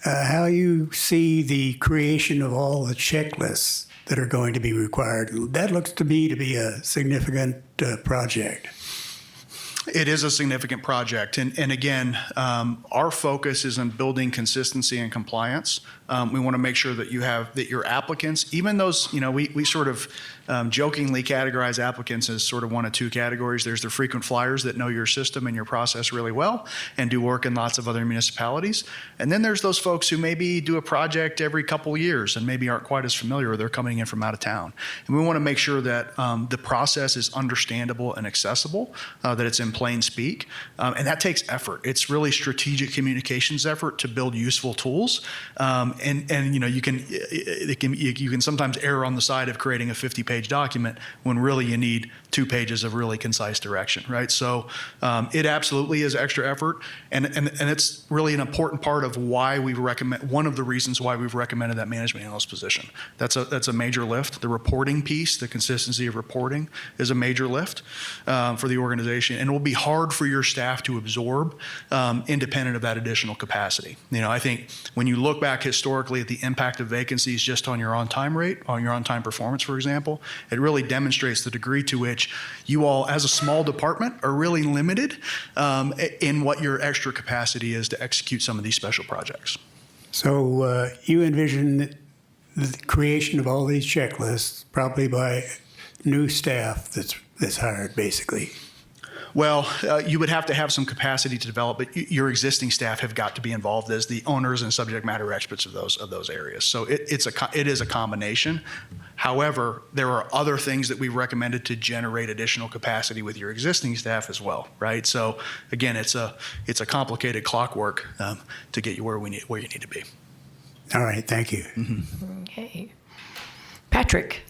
how you see the creation of all the checklists that are going to be required. That looks to me to be a significant project. It is a significant project. And again, our focus is on building consistency and compliance. We want to make sure that that your applicants, even those, we sort of jokingly categorize applicants as sort of one of two categories. There's the frequent flyers that know your system and your process really well and do work in lots of other municipalities. And then there's those folks who maybe do a project every couple years and maybe aren't quite as familiar, or they're coming in from out of town. And we want to make sure that the process is understandable and accessible, that it's in plain speak. And that takes effort. It's really strategic communications effort to build useful tools. And you can sometimes err on the side of creating a 50-page document when really you need 2 pages of really concise direction, right? So it absolutely is extra effort, and it's really an important part of why we recommend, one of the reasons why we've recommended that management analyst position. That's a major lift. The reporting piece, the consistency of reporting, is a major lift for the organization, and it will be hard for your staff to absorb independent of that additional capacity. I think when you look back historically at the impact of vacancies just on your on-time rate, on your on-time performance, for example, it really demonstrates the degree to which you all, as a small department, are really limited in what your extra capacity is to execute some of these special projects. So you envision the creation of all these checklists probably by new staff that's hired, basically. Well, you would have to have some capacity to develop, but your existing staff have got to be involved as the owners and subject matter experts of those areas. So it is a combination. However, there are other things that we've recommended to generate additional capacity with your existing staff as well, right? So again, it's a complicated clockwork to get you where you need to be. All right, thank you. Mm-hmm. Okay. Patrick.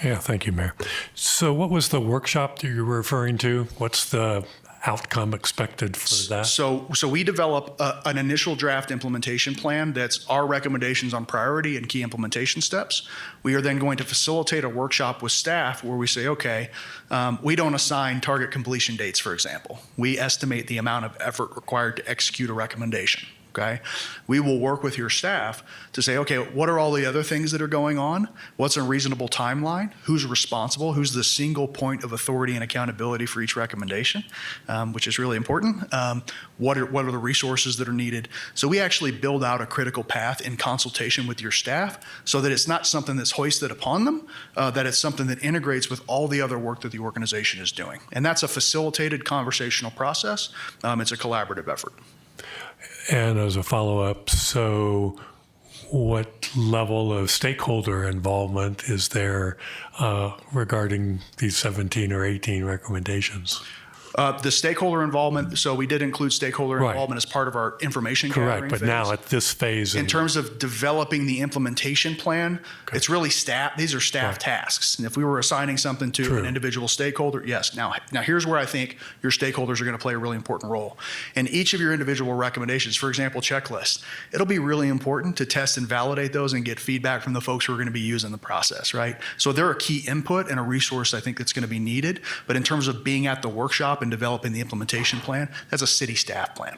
Yeah, thank you, Mayor. So what was the workshop that you were referring to? What's the outcome expected for that? So we develop an initial draft implementation plan that's our recommendations on priority and key implementation steps. We are then going to facilitate a workshop with staff where we say, okay, we don't assign target completion dates, for example. We estimate the amount of effort required to execute a recommendation. Okay, we will work with your staff to say, okay, what are all the other things that are going on? What's a reasonable timeline? Who's responsible? Who's the single point of authority and accountability for each recommendation, which is really important. What are the resources that are needed? So we actually build out a critical path in consultation with your staff so that it's not something that's hoisted upon them, that it's something that integrates with all the other work that the organization is doing. And that's a facilitated conversational process. It's a collaborative effort. And as a follow-up, so what level of stakeholder involvement is there regarding these 17 or 18 recommendations? The stakeholder involvement, so we did include stakeholder involvement as part of our information gathering Correct, but phase. now at this phase. In terms of developing the implementation plan, it's really staff, these are staff tasks. And if we were assigning something to an individual stakeholder, yes. Now here's where I think your stakeholders are going to play a really important role. In each of your individual recommendations, for example, checklists, it'll be really important to test and validate those and get feedback from the folks who are going to be using the process, right? So they're a key input and a resource I think that's going to be needed. But in terms of being at the workshop and developing the implementation plan, that's a city staff plan.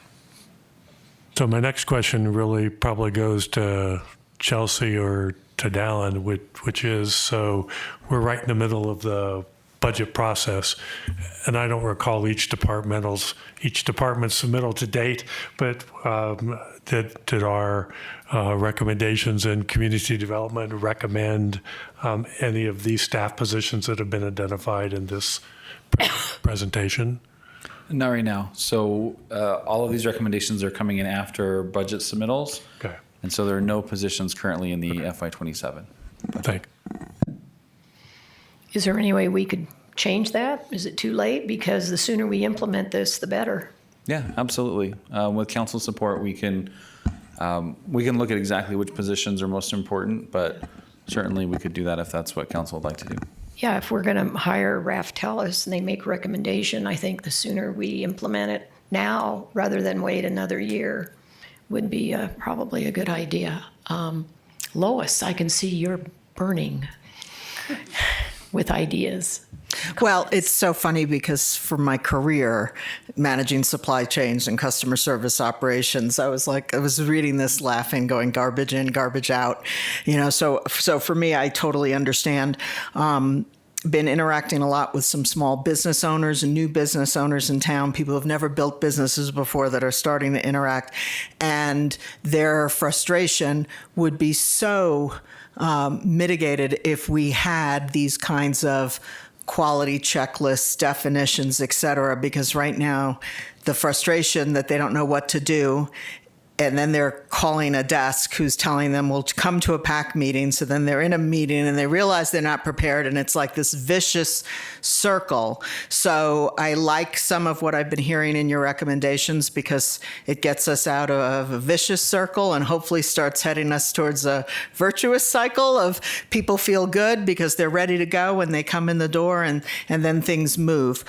So my next question really probably goes to Chelsea or to Dallin, which is, so we're right in the middle of the budget process, and I don't recall each department's submittal to date, but did our recommendations in community development recommend any of these staff positions that have been identified in this presentation? Not right now. So all of these recommendations are coming in after budget submittals. Okay. And so there are no positions currently in the FY27. Thank you. Is there any way we could change that? Is it too late? Because the sooner we implement this, the better. Yeah, absolutely. With council support, we can look at exactly which positions are most important, but certainly we could do that if that's what council would like to do. Yeah, if we're going to hire Raftellus and they make recommendation, I think the sooner we implement it now rather than wait another year would be probably a good idea. Lois, I can see you're burning with ideas. Well, it's so funny because for my career, managing supply chains and customer service operations, I was reading this laughing, going garbage in, garbage out. So for me, I totally understand. Been interacting a lot with some small business owners and new business owners in town, people who've never built businesses before that are starting to interact. And their frustration would be so mitigated if we had these kinds of quality checklists, definitions, et cetera, because right now the frustration that they don't know what to do, and then they're calling a desk who's telling them, well, come to a PAC meeting. So then they're in a meeting and they realize they're not prepared, and it's like this vicious circle. So I like some of what I've been hearing in your recommendations because it gets us out of a vicious circle and hopefully starts heading us towards a virtuous cycle of people feel good because they're ready to go when they come in the door, and then things move.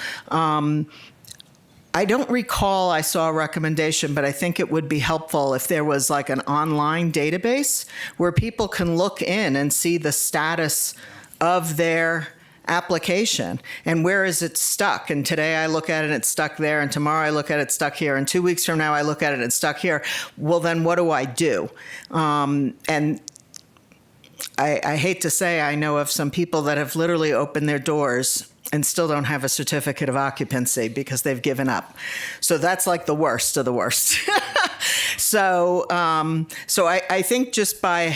I don't recall I saw a recommendation, but I think it would be helpful if there was like an online database where people can look in and see the status of their application and where is it stuck. And today I look at it, it's stuck there, and tomorrow I look at it, it's stuck here, and 2 weeks from now I look at it, it's stuck here. Well, then what do I do? And I hate to say, I know of some people that have literally opened their doors and still don't have a certificate of occupancy because they've given up. So that's like the worst of the worst. So I think just by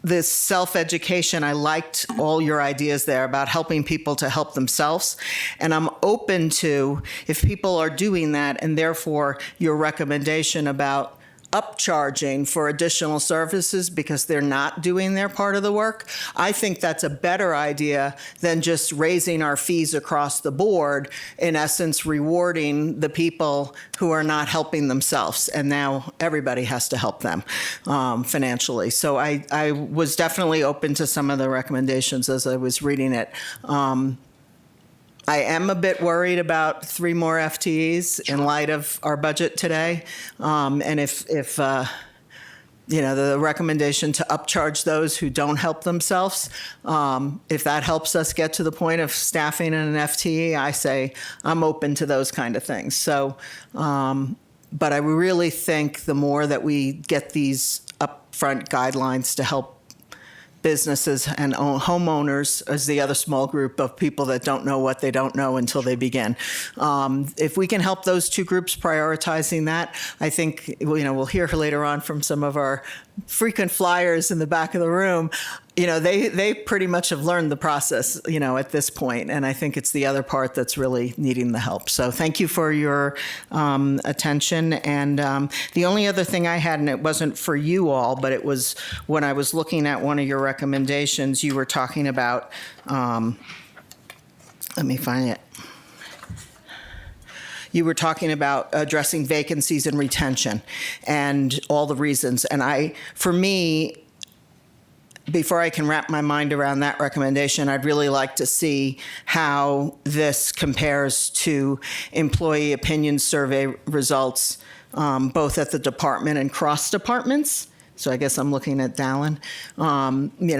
this self-education, I liked all your ideas there about helping people to help themselves. And I'm open to, if people are doing that, and therefore your recommendation about upcharging for additional services because they're not doing their part of the work, I think that's a better idea than just raising our fees across the board, in essence rewarding the people who are not helping themselves. And now everybody has to help them financially. So I was definitely open to some of the recommendations as I was reading it. I am a bit worried about 3 more FTEs in light of our budget today. And if the recommendation to upcharge those who don't help themselves, if that helps us get to the point of staffing in an FTE, I say I'm open to those kind of things. So, but I really think the more that we get these upfront guidelines to help businesses and homeowners as the other small group of people that don't know what they don't know until they begin. If we can help those two groups prioritizing that, I think, we'll hear later on from some of our frequent flyers in the back of the room. They pretty much have learned the process, at this point. And I think it's the other part that's really needing the help. So thank you for your attention. And the only other thing I had, and it wasn't for you all, but it was when I was looking at one of your recommendations, you were talking about, let me find it. You were talking about addressing vacancies and retention and all the reasons. And for me, before I can wrap my mind around that recommendation, I'd really like to see how this compares to employee opinion survey results, both at the department and cross departments. So I guess I'm looking at Dallin.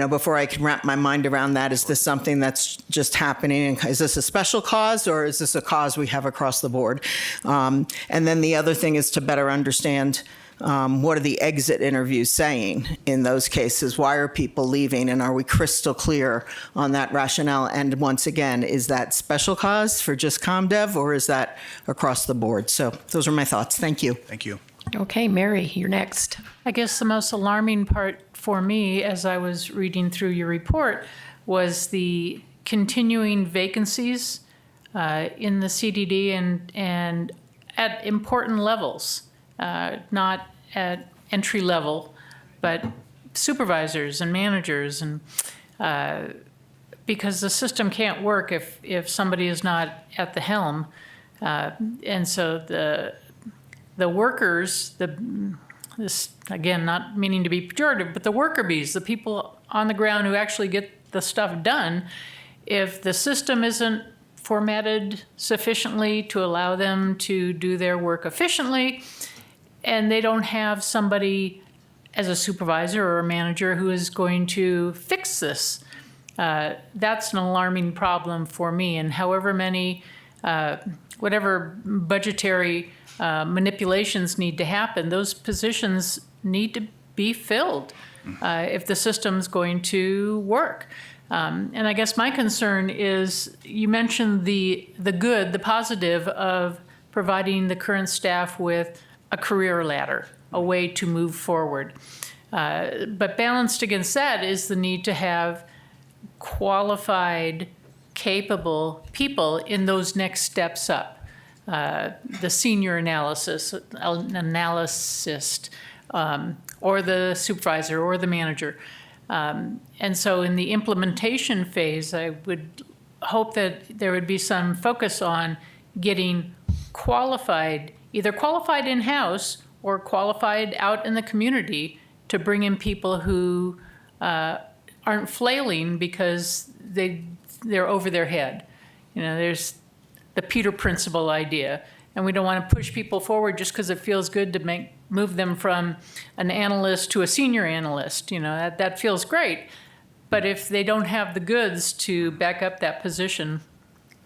Before I can wrap my mind around that, is this something that's just happening? Is this a special cause, or is this a cause we have across the board? And then the other thing is to better understand what are the exit interviews saying in those cases? Why are people leaving? And are we crystal clear on that rationale? And once again, is that special cause for just ComDev, or is that across the board? So those are my thoughts. Thank you. Thank you. Okay, Mary, you're next. I guess the most alarming part for me as I was reading through your report was the continuing vacancies in the CDD and at important levels, not at entry level, but supervisors and managers, and because the system can't work if somebody is not at the helm. And so the workers, this again, not meaning to be pejorative, but the worker bees, the people on the ground who actually get the stuff done, if the system isn't formatted sufficiently to allow them to do their work efficiently, and they don't have somebody as a supervisor or a manager who is going to fix this. That's an alarming problem for me. And however many, whatever budgetary manipulations need to happen, those positions need to be filled if the system's going to work. And I guess my concern is, you mentioned the good, the positive of providing the current staff with a career ladder, a way to move forward. But balanced against that is the need to have qualified, capable people in those next steps up. The senior analyst, or the supervisor or the manager. And so in the implementation phase, I would hope that there would be some focus on getting qualified, either qualified in-house or qualified out in the community, to bring in people who aren't flailing because they're over their head. You know, there's the Peter Principle idea, and we don't want to push people forward just because it feels good to move them from an analyst to a senior analyst. You know, that feels great. But if they don't have the goods to back up that position,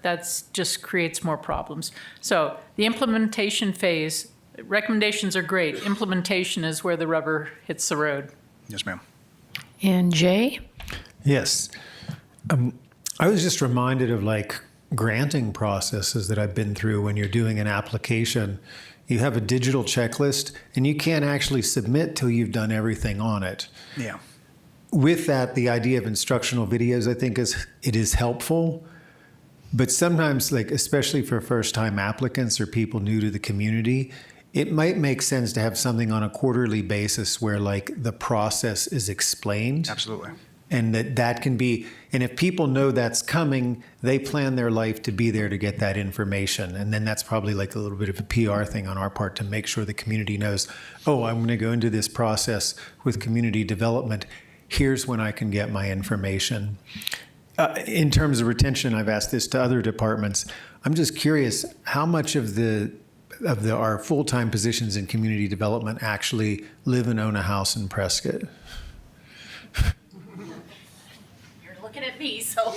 that just creates more problems. So the implementation phase, recommendations are great. Implementation is where the rubber hits the road. Yes, ma'am. And Jay? Yes. I was just reminded of like granting processes that I've been through. When you're doing an application, you have a digital checklist and you can't actually submit till you've done everything on it. Yeah. With that, the idea of instructional videos, I think it is helpful. But sometimes, like especially for first-time applicants or people new to the community, it might make sense to have something on a quarterly basis where like the process is explained. Absolutely. And that can be, and if people know that's coming, they plan their life to be there to get that information. And then that's probably like a little bit of a PR thing on our part to make sure the community knows, oh, I'm going to go into this process with community development. Here's when I can get my information. In terms of retention, I've asked this to other departments. I'm just curious, how much of our full-time positions in community development actually live and own a house in Prescott? Looking at me, so.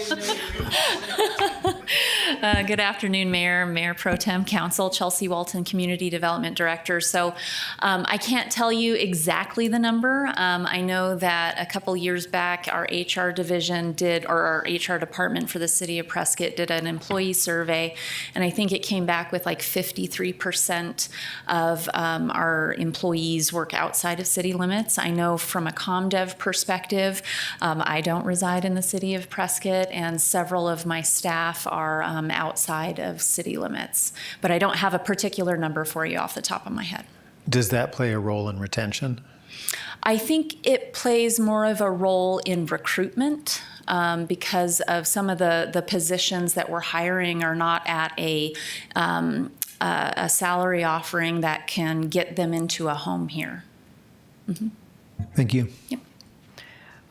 Good afternoon, Mayor Pro Tem, Council, Chelsea Walton, Community Development Director. So I can't tell you exactly the number. I know that a couple years back, our HR division our HR department for the city of Prescott did an employee survey, and I think it came back with like 53% of our employees work outside of city limits. I know from a ComDev perspective, I don't reside in the city of Prescott, and several of my staff are outside of city limits. But I don't have a particular number for you off the top of my head. Does that play a role in retention? I think it plays more of a role in recruitment because of some of the positions that we're hiring are not at a salary offering that can get them into a home here. Mm-hmm. Thank you. Yep.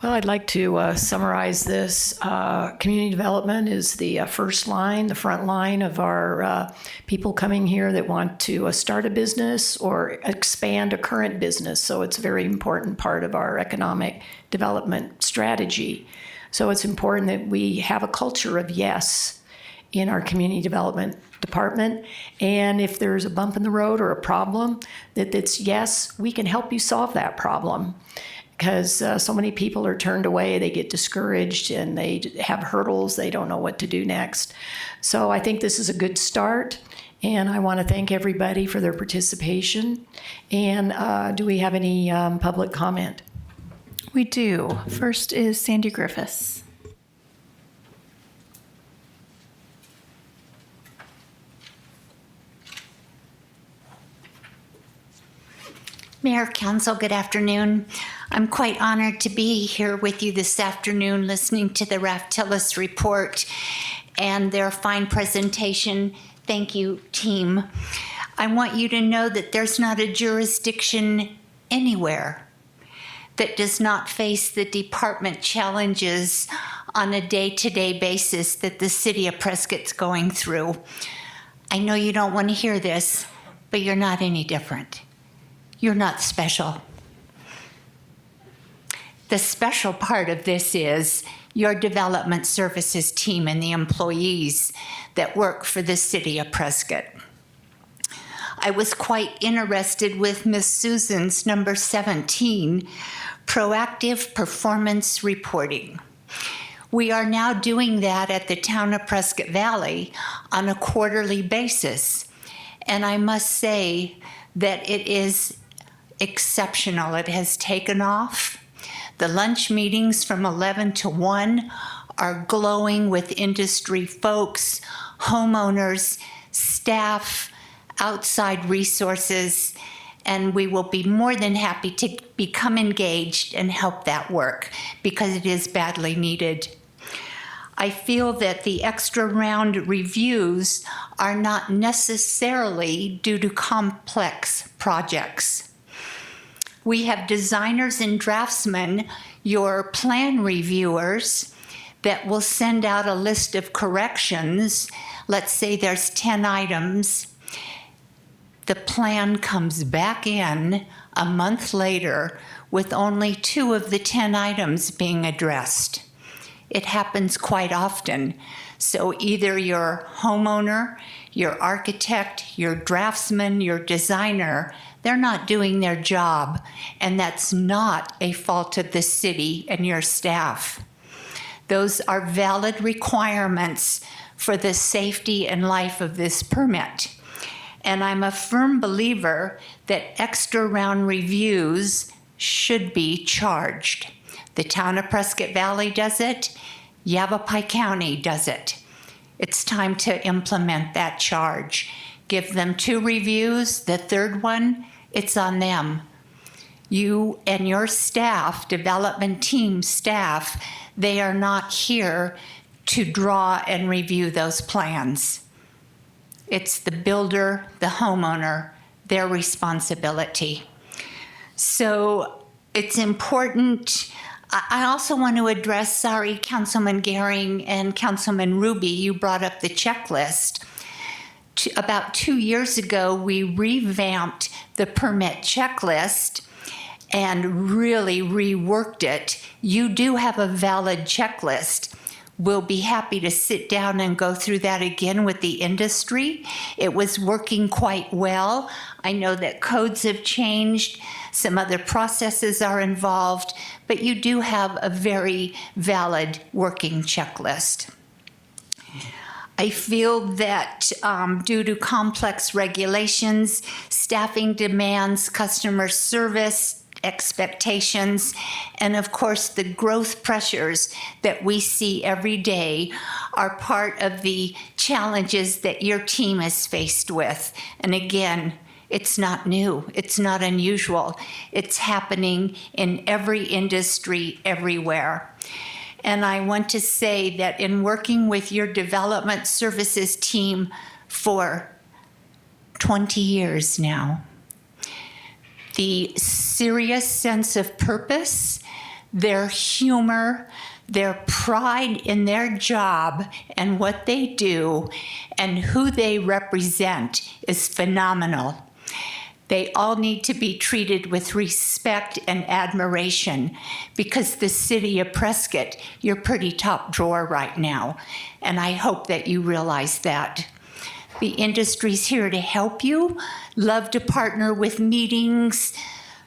Well, I'd like to summarize this. Community development is the first line, the front line of our people coming here that want to start a business or expand a current business. So it's a very important part of our economic development strategy. So it's important that we have a culture of yes in our community development department. And if there's a bump in the road or a problem, that it's yes, we can help you solve that problem. Because so many people are turned away, they get discouraged, and they have hurdles, they don't know what to do next. So I think this is a good start, and I want to thank everybody for their participation. And do we have any public comment? We do. First is Sandy Griffiths. Mayor, Council, good afternoon. I'm quite honored to be here with you this afternoon listening to the Raftelis report and their fine presentation. Thank you, team. I want you to know that there's not a jurisdiction anywhere that does not face the department challenges on a day-to-day basis that the city of Prescott's going through. I know you don't want to hear this, but you're not any different. You're not special. The special part of this is your development services team and the employees that work for the city of Prescott. I was quite interested with Miss Susan's number 17, proactive performance reporting. We are now doing that at the town of Prescott Valley on a quarterly basis. And I must say that it is exceptional. It has taken off. The lunch meetings from 11 to 1 are glowing with industry folks, homeowners, staff, outside resources, and we will be more than happy to become engaged and help that work because it is badly needed. I feel that the extra round reviews are not necessarily due to complex projects. We have designers and draftsmen, your plan reviewers, that will send out a list of corrections. Let's say there's 10 items. The plan comes back in a month later with only 2 of the 10 items being addressed. It happens quite often. So either your homeowner, your architect, your draftsman, your designer, they're not doing their job, and that's not a fault of the city and your staff. Those are valid requirements for the safety and life of this permit. And I'm a firm believer that extra round reviews should be charged. The town of Prescott Valley does it. Yavapai County does it. It's time to implement that charge. Give them 2 reviews. The third one, it's on them. You and your staff, development team staff, they are not here to draw and review those plans. It's the builder, the homeowner, their responsibility. So it's important. I also want to address, sorry, Councilman Gehring and Councilman Ruby, you brought up the checklist. About 2 years ago, we revamped the permit checklist and really reworked it. You do have a valid checklist. We'll be happy to sit down and go through that again with the industry. It was working quite well. I know that codes have changed, some other processes are involved, but you do have a very valid working checklist. I feel that due to complex regulations, staffing demands, customer service expectations, and of course the growth pressures that we see every day are part of the challenges that your team is faced with. And again, it's not new, it's not unusual. It's happening in every industry everywhere. And I want to say that in working with your development services team for 20 years now, the serious sense of purpose, their humor, their pride in their job and what they do and who they represent is phenomenal. They all need to be treated with respect and admiration because the city of Prescott, you're pretty top drawer right now, and I hope that you realize that. The industry's here to help you, love to partner with meetings,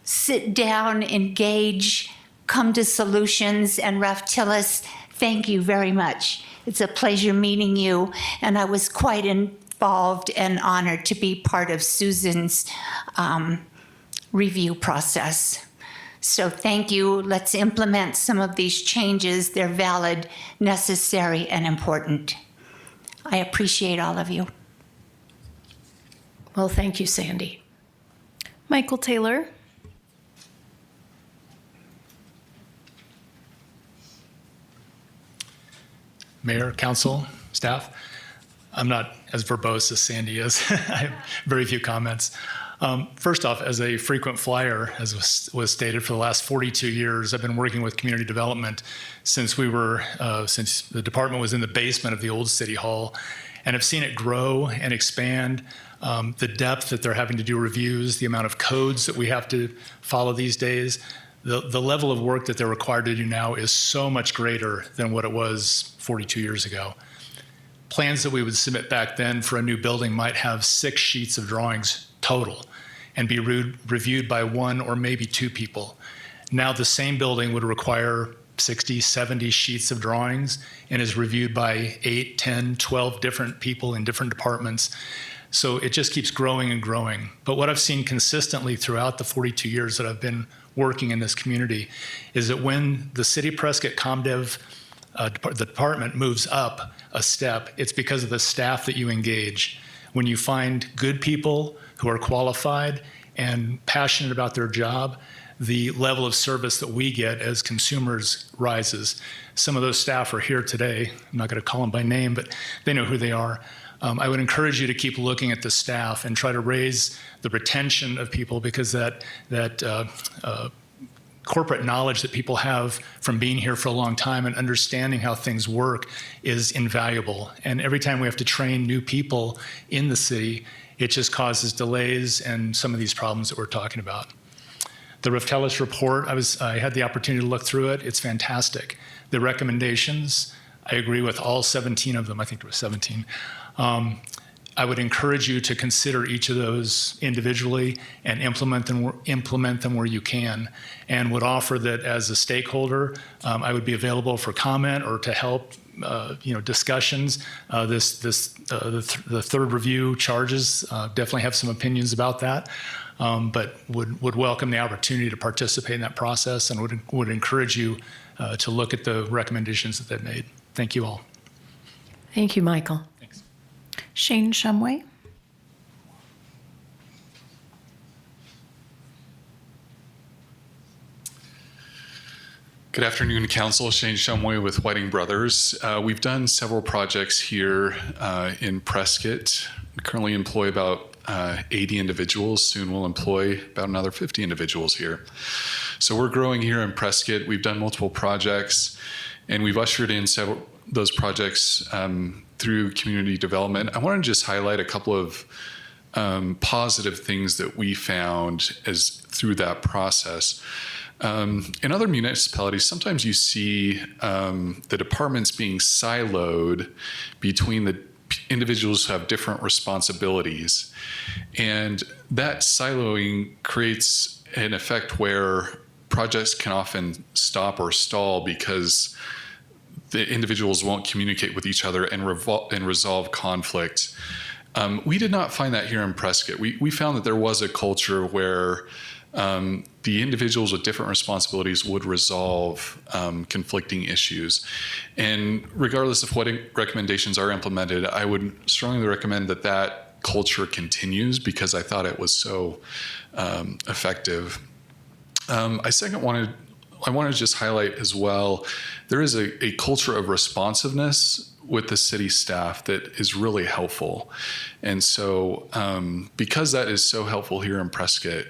sit down, engage, come to solutions, and Ralph Tillis, thank you very much. It's a pleasure meeting you, and I was quite involved and honored to be part of Susan's review process. So thank you. Let's implement some of these changes. They're valid, necessary, and important. I appreciate all of you. Well, thank you, Sandy. Michael Taylor. Mayor, council, staff. I'm not as verbose as Sandy is. I have very few comments. First off, as a frequent flyer, as was stated, for the last 42 years, I've been working with community development since the department was in the basement of the old city hall, and have seen it grow and expand. the depth that they're having to do reviews, the amount of codes that we have to follow these days, the level of work that they're required to do now is so much greater than what it was 42 years ago. Plans that we would submit back then for a new building might have 6 sheets of drawings total and be reviewed by 1 or maybe 2 people. Now the same building would require 60, 70 sheets of drawings and is reviewed by 8, 10, 12 different people in different departments. So it just keeps growing and growing. But what I've seen consistently throughout the 42 years that I've been working in this community is that when the City of Prescott ComDev the department moves up a step, it's because of the staff that you engage. When you find good people who are qualified and passionate about their job, the level of service that we get as consumers rises. Some of those staff are here today. I'm not going to call them by name, but they know who they are. I would encourage you to keep looking at the staff and try to raise the retention of people, because that corporate knowledge that people have from being here for a long time and understanding how things work is invaluable. And every time we have to train new people in the city, it just causes delays and some of these problems that we're talking about. The Raftelis report, I had the opportunity to look through it. It's fantastic. The recommendations, I agree with all 17 of them. I think there was 17. I would encourage you to consider each of those individually and implement them where you can, and would offer that as a stakeholder, I would be available for comment or to help discussions. The third review charges, definitely have some opinions about that, but would welcome the opportunity to participate in that process, and would encourage you to look at the recommendations that they've made. Thank you all. Thank you, Michael. Shane Shumway. Good afternoon, Council. Shane Shumway with Whiting Brothers. We've done several projects here in Prescott. We currently employ about 80 individuals. Soon we'll employ about another 50 individuals here. So we're growing here in Prescott. We've done multiple projects, and we've ushered in several those projects through community development. I want to just highlight a couple of positive things that we found through that process. In other municipalities, sometimes you see the departments being siloed between the individuals who have different responsibilities. And that siloing creates an effect where projects can often stop or stall because the individuals won't communicate with each other and resolve conflict. We did not find that here in Prescott. We found that there was a culture where the individuals with different responsibilities would resolve conflicting issues. And regardless of what recommendations are implemented, I would strongly recommend that that culture continues, because I thought it was so effective. I want to just highlight as well, there is a culture of responsiveness with the city staff that is really helpful. And so because that is so helpful here in Prescott,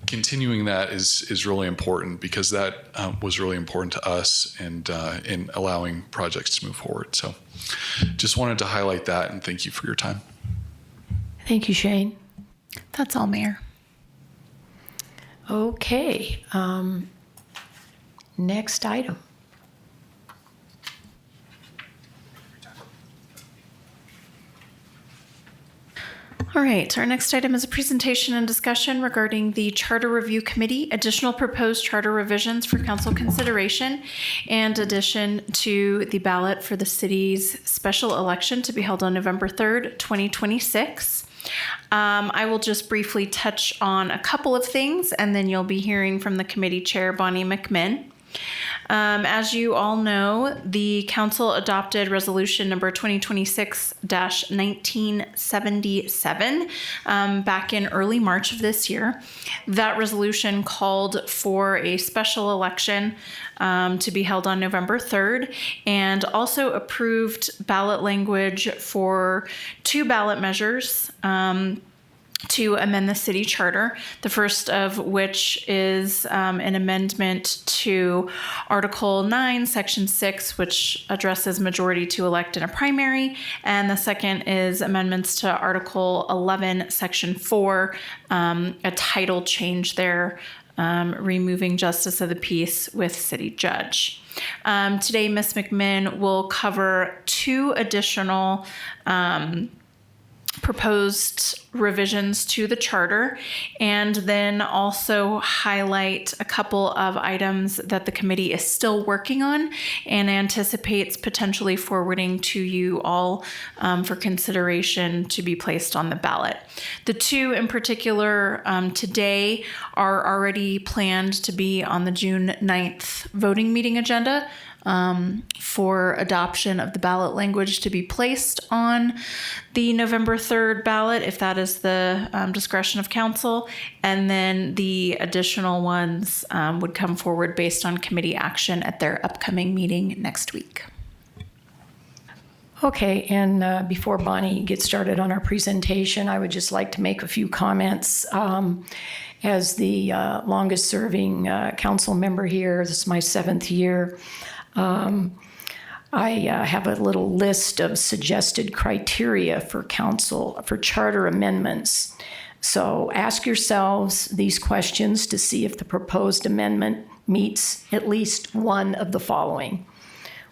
continuing that is really important, because that was really important to us and in allowing projects to move forward. So just wanted to highlight that, and thank you for your time. Thank you, Shane. That's all, Mayor. Okay. Next item. All right, our next item is a presentation and discussion regarding the Charter Review Committee, additional proposed charter revisions for council consideration, and addition to the ballot for the city's special election to be held on November 3rd, 2026. I will just briefly touch on a couple of things, and then you'll be hearing from the committee chair, Bonnie McMinn. As you all know, the council adopted resolution number 2026-1977 back in early March of this year. That resolution called for a special election to be held on November 3rd, and also approved ballot language for 2 ballot measures to amend the city charter, the first of which is an amendment to Article 9, Section 6, which addresses majority to elect in a primary, and the second is amendments to Article 11, Section 4, a title change there, removing Justice of the Peace with City Judge. Today, Ms. McMinn will cover two additional proposed revisions to the charter, and then also highlight a couple of items that the committee is still working on and anticipates potentially forwarding to you all for consideration to be placed on the ballot. The two in particular today are already planned to be on the June 9th voting meeting agenda for adoption of the ballot language to be placed on the November 3rd ballot, if that is the discretion of council. And then the additional ones would come forward based on committee action at their upcoming meeting next week. Okay, and before Bonnie gets started on our presentation, I would just like to make a few comments. As the longest serving council member here, this is my 7th year. I have a little list of suggested criteria for council for charter amendments. So ask yourselves these questions to see if the proposed amendment meets at least one of the following.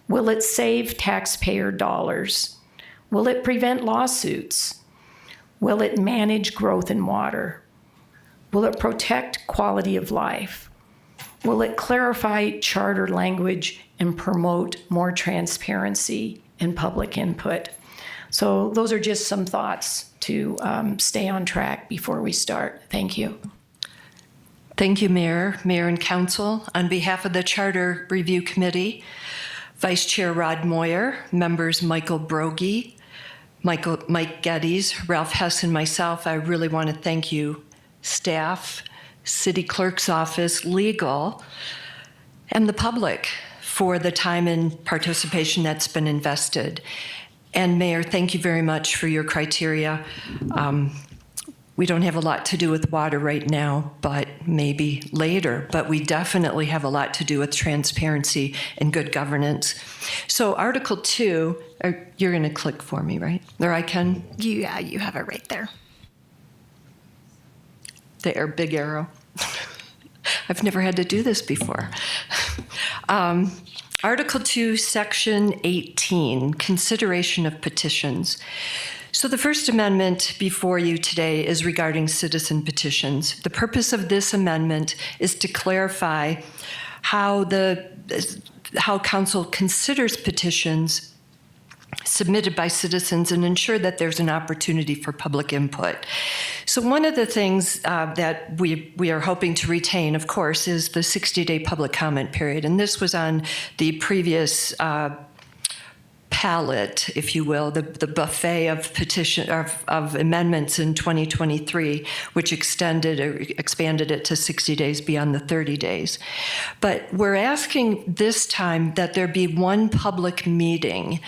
Will it save taxpayer dollars? Will it prevent lawsuits? Will it manage growth in water? Will it protect quality of life? Will it clarify charter language and promote more transparency and public input? So those are just some thoughts to stay on track before we start. Thank you. Thank you, Mayor and Council. On behalf of the Charter Review Committee, Vice Chair Rod Moyer, members Michael Brogy, Mike Geddes, Ralph Hess, and myself, I really want to thank you, staff, City Clerk's Office, legal, and the public for the time and participation that's been invested. And Mayor, thank you very much for your criteria. We don't have a lot to do with water right now, but maybe later. But we definitely have a lot to do with transparency and good governance. So Article 2, you're going to click for me, right? Or I can? Yeah, you have it right there. The big arrow. I've never had to do this before. Article 2, Section 18, consideration of petitions. So the first amendment before you today is regarding citizen petitions. The purpose of this amendment is to clarify how council considers petitions submitted by citizens and ensure that there's an opportunity for public input. So one of the things that we are hoping to retain, of course, is the 60-day public comment period. And this was on the previous palette, if you will, the buffet of of amendments in 2023, which expanded it to 60 days beyond the 30 days. But we're asking this time that there be one public meeting,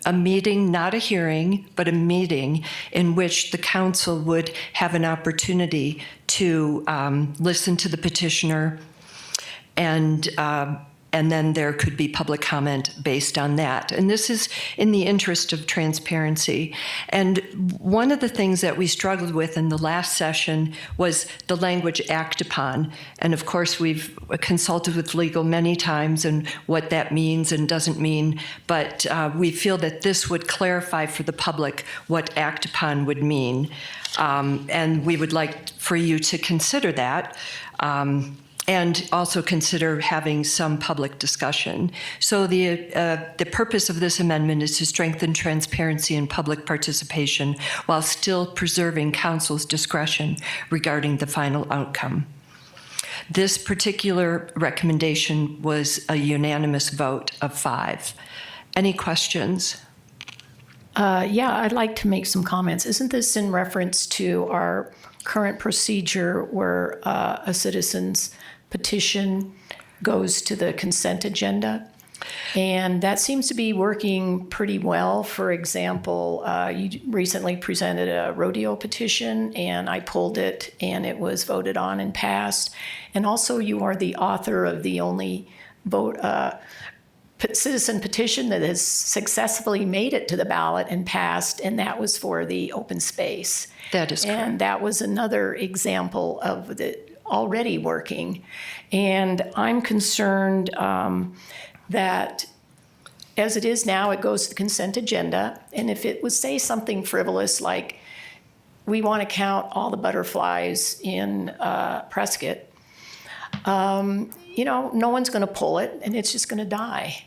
a meeting, not a hearing, but a meeting in which the council would have an opportunity to listen to the petitioner, and then there could be public comment based on that. And this is in the interest of transparency. And one of the things that we struggled with in the last session was the language act upon. And of course, we've consulted with legal many times and what that means and doesn't mean. But we feel that this would clarify for the public what act upon would mean. And we would like for you to consider that. And also consider having some public discussion. So the purpose of this amendment is to strengthen transparency and public participation while still preserving council's discretion regarding the final outcome. This particular recommendation was a unanimous vote of 5. Any questions? Yeah, I'd like to make some comments. Isn't this in reference to our current procedure where a citizen's petition goes to the consent agenda? And that seems to be working pretty well. For example, you recently presented a rodeo petition, and I pulled it, and it was voted on and passed. And also, you are the author of the only citizen petition that has successfully made it to the ballot and passed, and that was for the open space. That is correct. And that was another example of it already working. And I'm concerned that as it is now, it goes to the consent agenda. And if it would say something frivolous like, we want to count all the butterflies in Prescott, no one's going to pull it, and it's just going to die.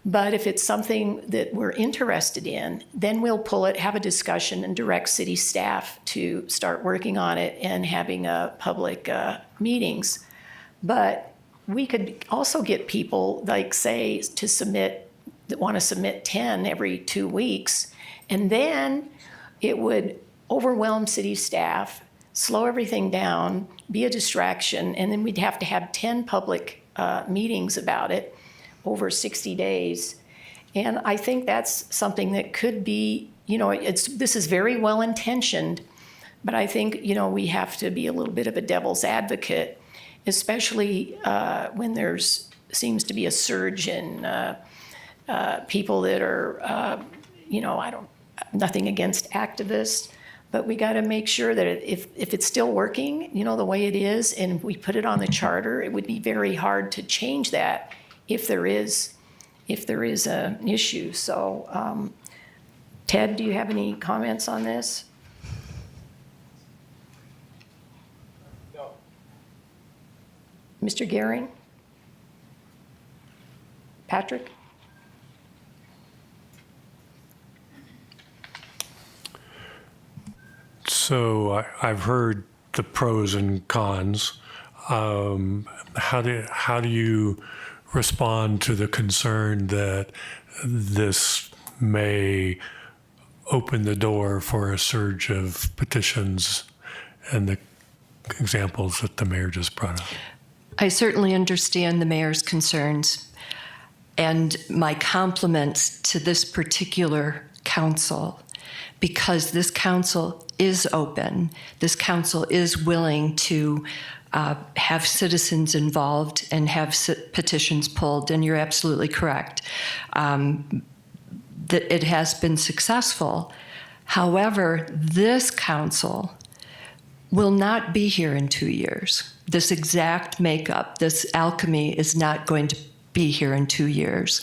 But if it's something that we're interested in, then we'll pull it, have a discussion, and direct city staff to start working on it and having public meetings. But we could also get people, like, say, that want to submit 10 every 2 weeks, and then it would overwhelm city staff, slow everything down, be a distraction, and then we'd have to have 10 public meetings about it over 60 days. And I think that's something that could be, this is very well intentioned, but I think, we have to be a little bit of a devil's advocate, especially when seems to be a surge in people that are, nothing against activists, but we got to make sure that if it's still working, the way it is, and we put it on the charter, it would be very hard to change that if there is an issue. So, Ted, do you have any comments on this? No. Mr. Gehring? Patrick? So I've heard the pros and cons. How do you respond to the concern that this may open the door for a surge of petitions and the examples that the mayor just brought up? I certainly understand the mayor's concerns, and my compliments to this particular council, because this council is open. This council is willing to have citizens involved and have petitions pulled, and you're absolutely correct. That it has been successful. However, this council will not be here in 2 years. This exact makeup, this alchemy is not going to be here in 2 years.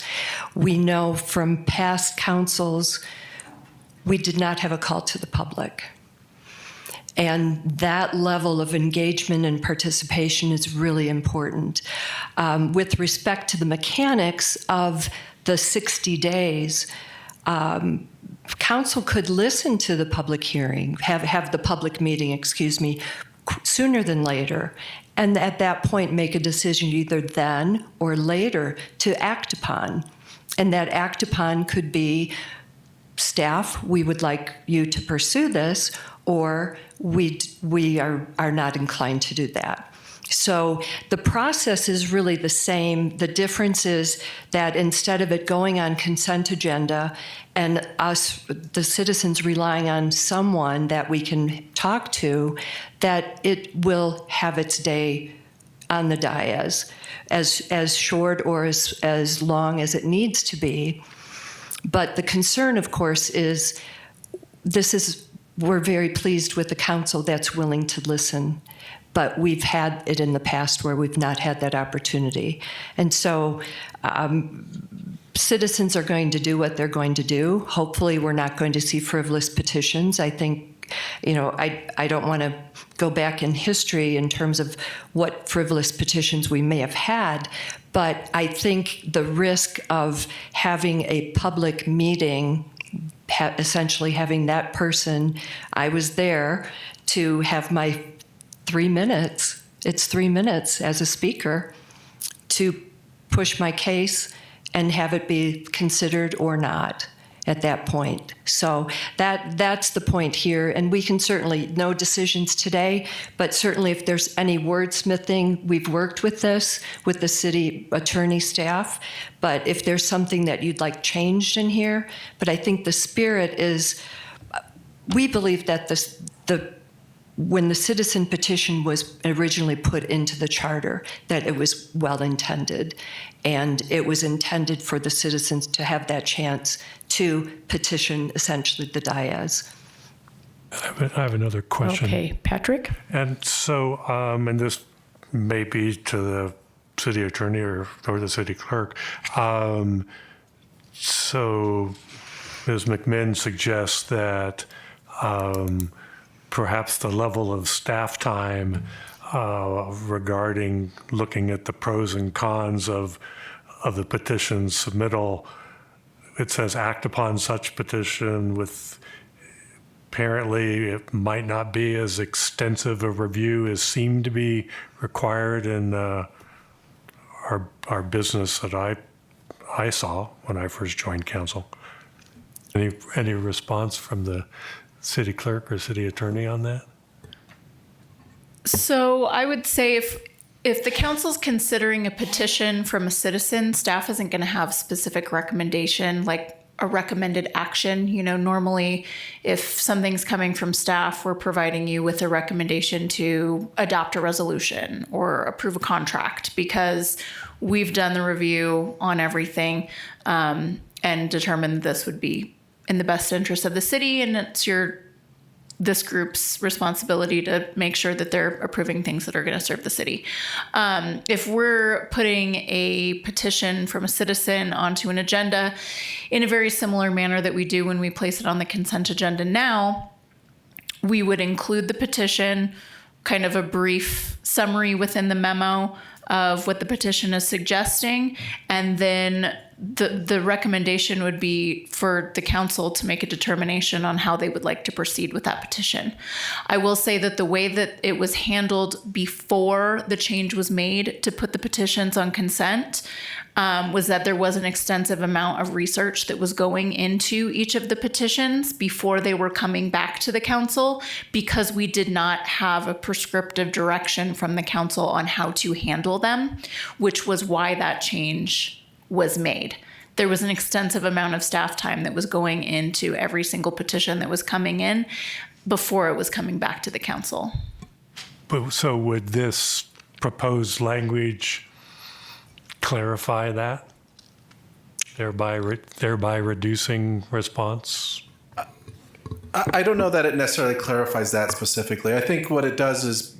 We know from past councils, we did not have a call to the public. And that level of engagement and participation is really important. With respect to the mechanics of the 60 days, council could listen to the public hearing, have the public meeting, sooner than later, and at that point make a decision either then or later to act upon. And that act upon could be, staff, we would like you to pursue this, or we are not inclined to do that. So the process is really the same. The difference is that instead of it going on consent agenda and us, the citizens, relying on someone that we can talk to, that it will have its day on the dais, as short or as long as it needs to be. But the concern, of course, is we're very pleased with the council that's willing to listen, but we've had it in the past where we've not had that opportunity. And so citizens are going to do what they're going to do. Hopefully we're not going to see frivolous petitions. I think, I don't want to go back in history in terms of what frivolous petitions we may have had, but I think the risk of having a public meeting, essentially having that person, I was there to have my 3 minutes, it's 3 minutes as a speaker, to push my case and have it be considered or not. at that point. So that's the point here. And we can certainly, no decisions today, but certainly if there's any wordsmithing, we've worked with this with the city attorney staff. But if there's something that you'd like changed in here, but I think the spirit is, we believe that when the citizen petition was originally put into the charter, that it was well intended. And it was intended for the citizens to have that chance to petition essentially the dais. I have another question. Okay, Patrick? And so, and this may be to the city attorney or the city clerk. So Ms. McMinn suggests that perhaps the level of staff time regarding looking at the pros and cons of the petition submittal, it says act upon such petition with, apparently it might not be as extensive a review as seemed to be required in our business that I saw when I first joined council. Any response from the city clerk or city attorney on that? So I would say if the council's considering a petition from a citizen, staff isn't going to have specific recommendation, like a recommended action. You know, normally if something's coming from staff, we're providing you with a recommendation to adopt a resolution or approve a contract because we've done the review on everything and determined this would be in the best interest of the city, and it's this group's responsibility to make sure that they're approving things that are going to serve the city. If we're putting a petition from a citizen onto an agenda in a very similar manner that we do when we place it on the consent agenda now, we would include the petition, kind of a brief summary within the memo of what the petition is suggesting, and then the recommendation would be for the council to make a determination on how they would like to proceed with that petition. I will say that the way that it was handled before the change was made to put the petitions on consent was that there was an extensive amount of research that was going into each of the petitions before they were coming back to the council, because we did not have a prescriptive direction from the council on how to handle them, which was why that change was made. There was an extensive amount of staff time that was going into every single petition that was coming in before it was coming back to the council. So would this proposed language clarify that, thereby reducing response? I don't know that it necessarily clarifies that specifically. I think what it does is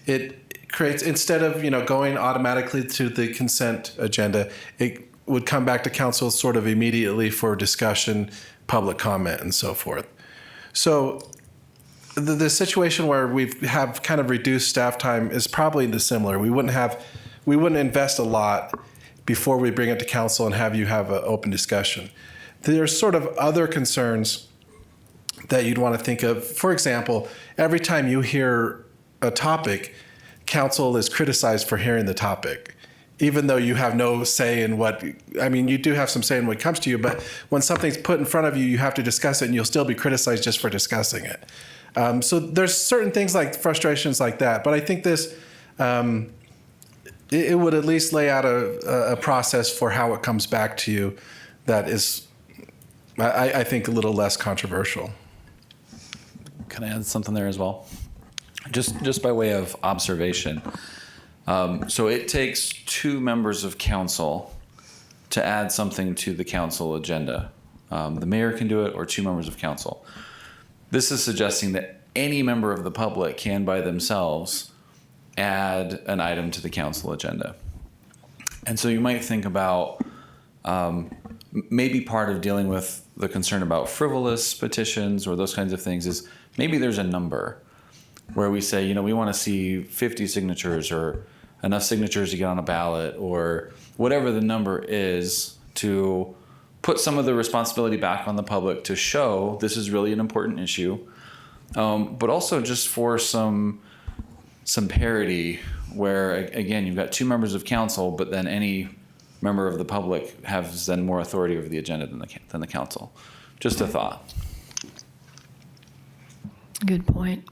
it creates, instead of going automatically to the consent agenda, it would come back to council sort of immediately for discussion, public comment, and so forth. So the situation where we have kind of reduced staff time is probably the similar. We wouldn't invest a lot before we bring it to council and have you have an open discussion. There's sort of other concerns that you'd want to think of. For example, every time you hear a topic, council is criticized for hearing the topic, even though you have no say in you do have some say in what comes to you, but when something's put in front of you, you have to discuss it, and you'll still be criticized just for discussing it. So there's certain things like frustrations like that, but I think this, it would at least lay out a process for how it comes back to you that is, I think, a little less controversial. Can I add something there as well? Just by way of observation. So it takes 2 members of council to add something to the council agenda. The mayor can do it, or 2 members of council. This is suggesting that any member of the public can, by themselves, add an item to the council agenda. And so you might think about maybe part of dealing with the concern about frivolous petitions or those kinds of things is maybe there's a number where we say, we want to see 50 signatures or enough signatures to get on a ballot, or whatever the number is, to put some of the responsibility back on the public to show this is really an important issue, but also just for some parity where, again, you've got 2 members of council, but then any member of the public has then more authority over the agenda than the council. Just a thought. Good point.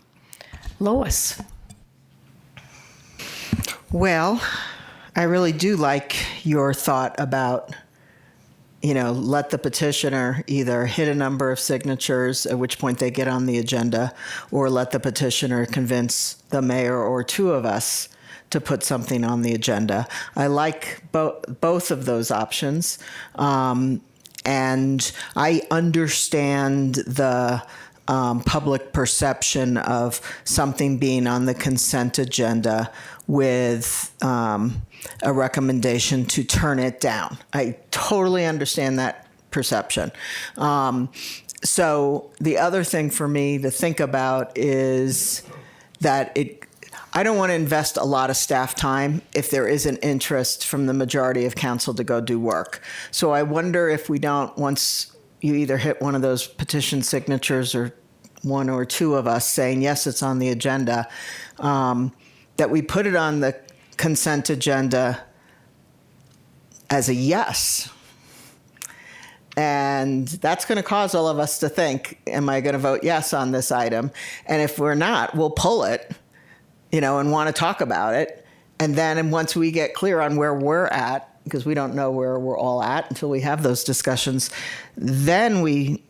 Lois. Well, I really do like your thought about, let the petitioner either hit a number of signatures, at which point they get on the agenda, or let the petitioner convince the mayor or two of us to put something on the agenda. I like both of those options. And I understand the public perception of something being on the consent agenda with a recommendation to turn it down. I totally understand that perception. So the other thing for me to think about is that I don't want to invest a lot of staff time if there is an interest from the majority of council to go do work. So I wonder if we don't, once you either hit one of those petition signatures or one or two of us saying, yes, it's on the agenda, that we put it on the consent agenda as a yes. And that's going to cause all of us to think, am I going to vote yes on this item? And if we're not, we'll pull it, and want to talk about it. And then once we get clear on where we're at, because we don't know where we're all at until we have those discussions, then we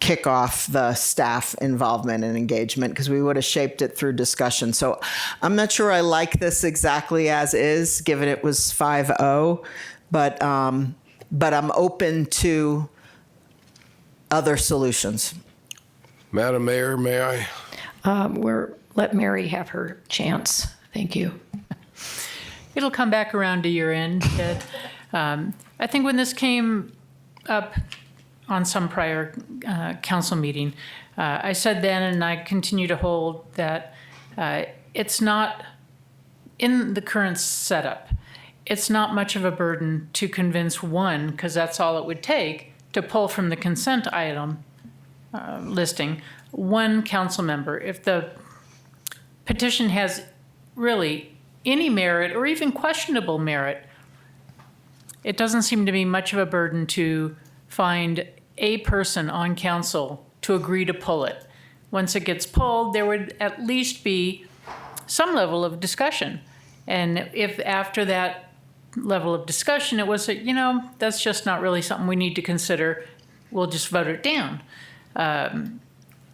kick off the staff involvement and engagement, because we would have shaped it through discussion. So I'm not sure I like this exactly as is, given it was 5-0, but I'm open to other solutions. Madam Mayor, may I? Let Mary have her chance. Thank you. It'll come back around to your end, Ted. I think when this came up on some prior council meeting, I said then, and I continue to hold, that it's not, in the current setup, it's not much of a burden to convince one, because that's all it would take, to pull from the consent item listing one council member. If the petition has really any merit or even questionable merit, it doesn't seem to be much of a burden to find a person on council to agree to pull it. Once it gets pulled, there would at least be some level of discussion. And if after that level of discussion it was, that's just not really something we need to consider, we'll just vote it down.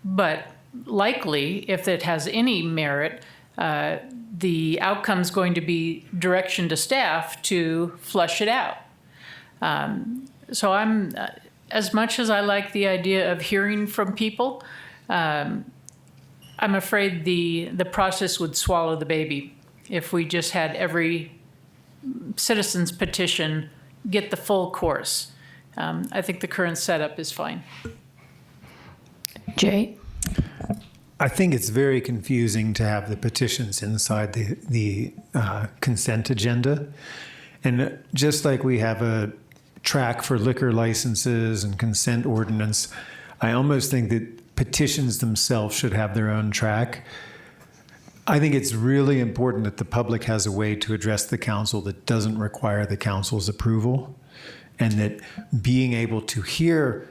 But likely, if it has any merit, the outcome's going to be direction to staff to flush it out. So I'm, as much as I like the idea of hearing from people, I'm afraid the process would swallow the baby if we just had every citizen's petition get the full course. I think the current setup is fine. Jay? I think it's very confusing to have the petitions inside the consent agenda. And just like we have a track for liquor licenses and consent ordinance, I almost think that petitions themselves should have their own track. I think it's really important that the public has a way to address the council that doesn't require the council's approval, and that being able to hear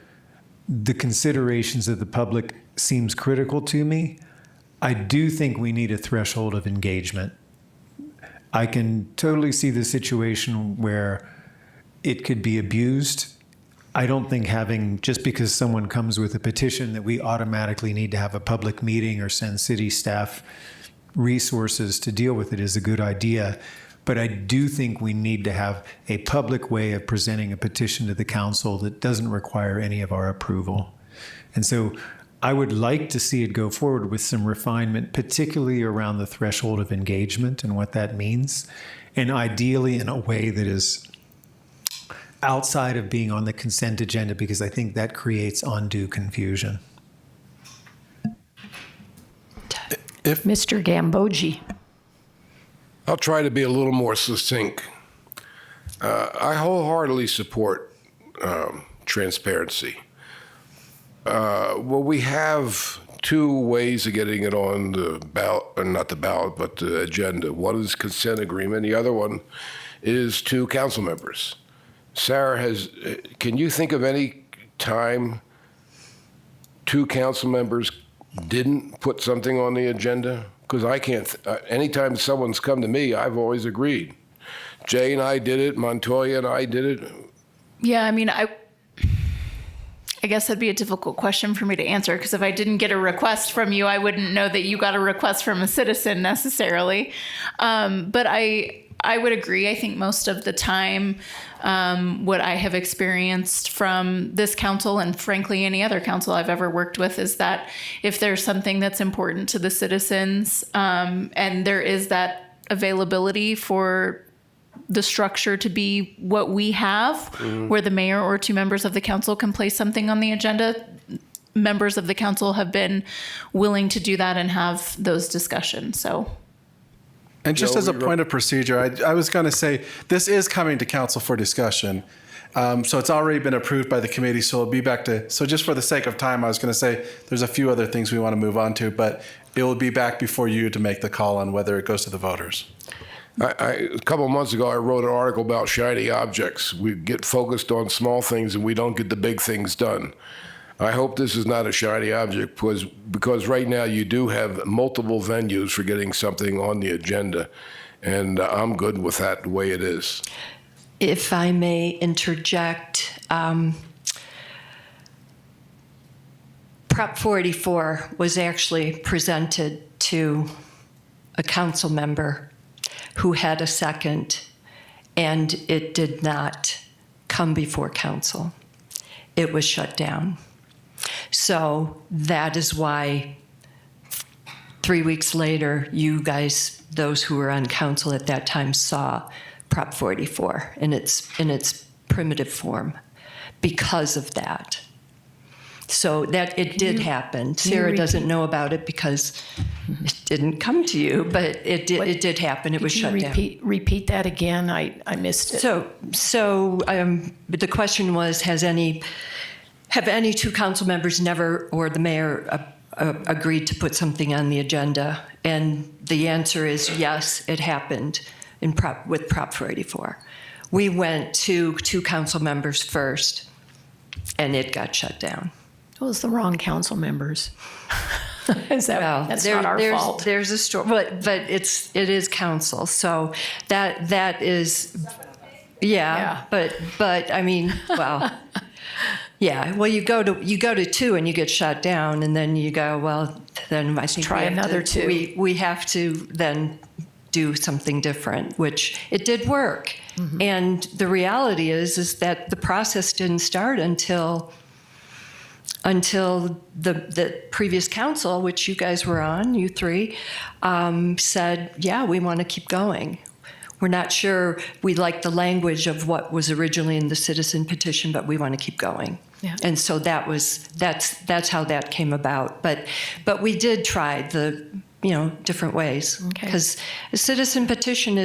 the considerations of the public seems critical to me. I do think we need a threshold of engagement. I can totally see the situation where it could be abused. I don't think having, just because someone comes with a petition, that we automatically need to have a public meeting or send city staff resources to deal with it is a good idea. But I do think we need to have a public way of presenting a petition to the council that doesn't require any of our approval. And so I would like to see it go forward with some refinement, particularly around the threshold of engagement and what that means, and ideally in a way that is outside of being on the consent agenda, because I think that creates undue confusion. Mr. Gambogi. I'll try to be a little more succinct. I wholeheartedly support transparency. Well, we have two ways of getting it on the ballot, or not the ballot, but the agenda. One is consent agreement. The other one is to council members. Sarah, can you think of any time 2 council members didn't put something on the agenda? Because I can't, anytime someone's come to me, I've always agreed. Jay and I did it, Montoya and I did it. Yeah, I mean, I guess that'd be a difficult question for me to answer, because if I didn't get a request from you, I wouldn't know that you got a request from a citizen necessarily. But I would agree. I think most of the time, what I have experienced from this council and frankly any other council I've ever worked with is that if there's something that's important to the citizens, and there is that availability for the structure to be what we have, where the mayor or 2 members of the council can place something on the agenda, members of the council have been willing to do that and have those discussions. So. And just as a point of procedure, I was going to say, this is coming to council for discussion. So it's already been approved by the committee, so it'll be back to, so just for the sake of time, I was going to say, there's a few other things we want to move on to, but it will be back before you to make the call on whether it goes to the voters. A couple of months ago, I wrote an article about shiny objects. We get focused on small things and we don't get the big things done. I hope this is not a shiny object because right now you do have multiple venues for getting something on the agenda, and I'm good with that the way it is. If I may interject, Prop 484 was actually presented to a council member who had a second, and it did not come before council. It was shut down. So that is why 3 weeks later, you guys, those who were on council at that time, saw Prop 484 in its primitive form because of that. So that it did happen. Sarah doesn't know about it because it didn't come to you, but it did happen. It was shut down. Repeat that again. I missed it. So the question was, have any 2 council members never, or the mayor, agreed to put something on the agenda? And the answer is yes, it happened with Prop 484. We went to 2 council members first, and it got shut down. It was the wrong council members. That's not our fault. There's a story, but it is council, so that is, yeah. But I mean, well, yeah. Well, you go to 2 and you get shut down, and then you go, well, then I think try another 2. We have to then do something different, which it did work. Mm-hmm. And the reality is that the process didn't start until the previous council, which you guys were on, you 3, said, yeah, we want to keep going. We're not sure we like the language of what was originally in the citizen petition, but we want to keep going. Yeah. And so that's how that came about. But we did try the different ways, because a citizen petition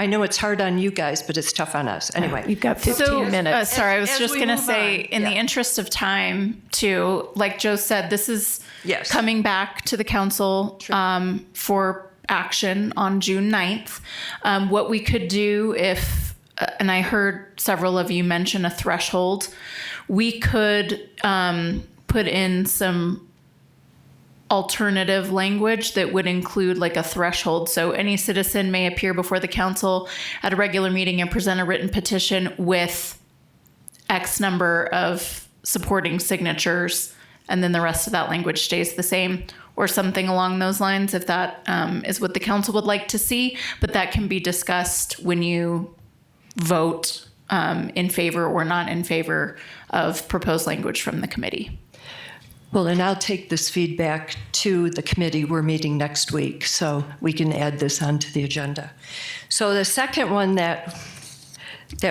I know it's hard on you guys, but it's tough on us. Anyway. You've got 15 minutes. Sorry, I was just going to say, in the interest of time, too, like Joe said, this is coming back to the council for action on June 9th. What we could do and I heard several of you mention a threshold, we could put in some alternative language that would include like a threshold. So any citizen may appear before the council at a regular meeting and present a written petition with X number of supporting signatures, and then the rest of that language stays the same, or something along those lines, if that is what the council would like to see. But that can be discussed when you vote in favor or not in favor of proposed language from the committee. Well, and I'll take this feedback to the committee. We're meeting next week, so we can add this onto the agenda. So the second one that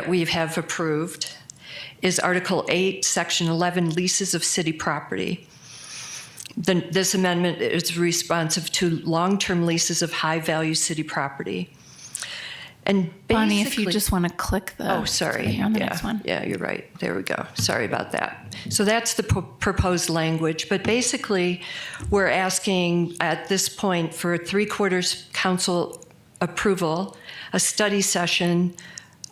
we have approved is Article 8, Section 11, leases of city property. This amendment is responsive to long-term leases of high-value city property. And Bonnie, if you just want to click the on the next one. Yeah, you're right. There we go. Sorry about that. So that's the proposed language. But basically, we're asking at this point for 3/4 council approval, a study session,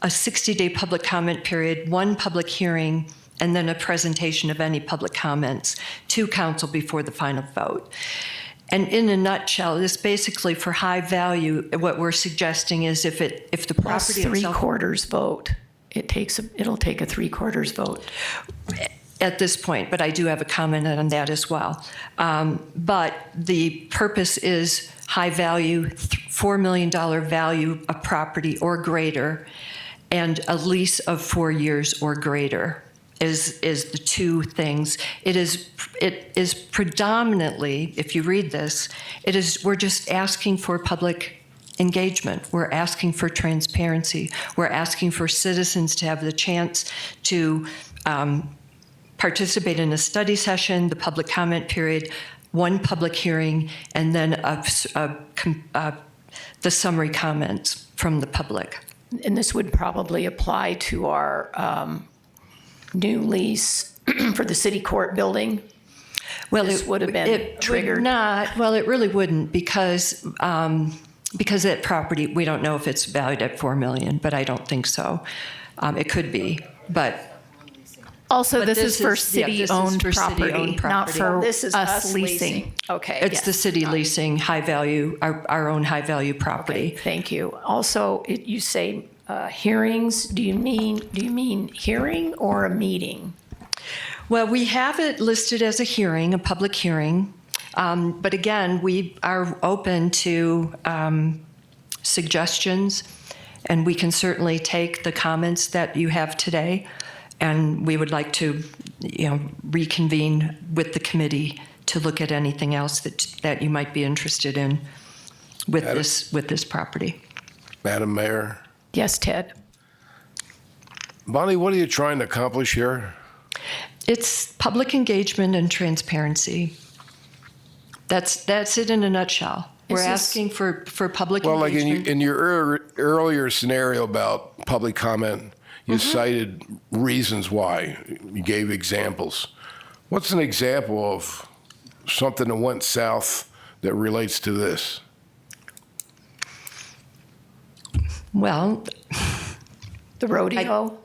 a 60-day public comment period, one public hearing, and then a presentation of any public comments to council before the final vote. And in a nutshell, this basically for high value, what we're suggesting is if the Plus property itself, 3/4 vote. It'll take a 3/4 vote. at this point, but I do have a comment on that as well. But the purpose is high value, $4 million value of property or greater, and a lease of 4 years or greater is the two things. It is predominantly, if you read this, we're just asking for public engagement. We're asking for transparency. We're asking for citizens to have the chance to participate in a study session, the public comment period, one public hearing, and then the summary comments from the public. And this would probably apply to our new lease for the city court building. Well, this would have been triggered. Would not. Well, it really wouldn't because that property, we don't know if it's valued at $4 million, but I don't think so. It could be, but. Also, this is for this is city-owned for property, city-owned not property. for This is us leasing. leasing. Okay. It's yes. the city leasing high value, our own high value property. Thank you. Also, you say hearings. Do you mean hearing or a meeting? Well, we have it listed as a hearing, a public hearing. But again, we are open to suggestions, and we can certainly take the comments that you have today, and we would like to, reconvene with the committee to look at anything else that you might be interested in with this property. Madam Mayor? Yes, Ted. Bonnie, what are you trying to accomplish here? It's public engagement and transparency. That's it in a nutshell. We're asking for public engagement. Well, like in your earlier scenario about public comment, you cited reasons why. You gave examples. What's an example of something that went south that relates to this? Well, the rodeo?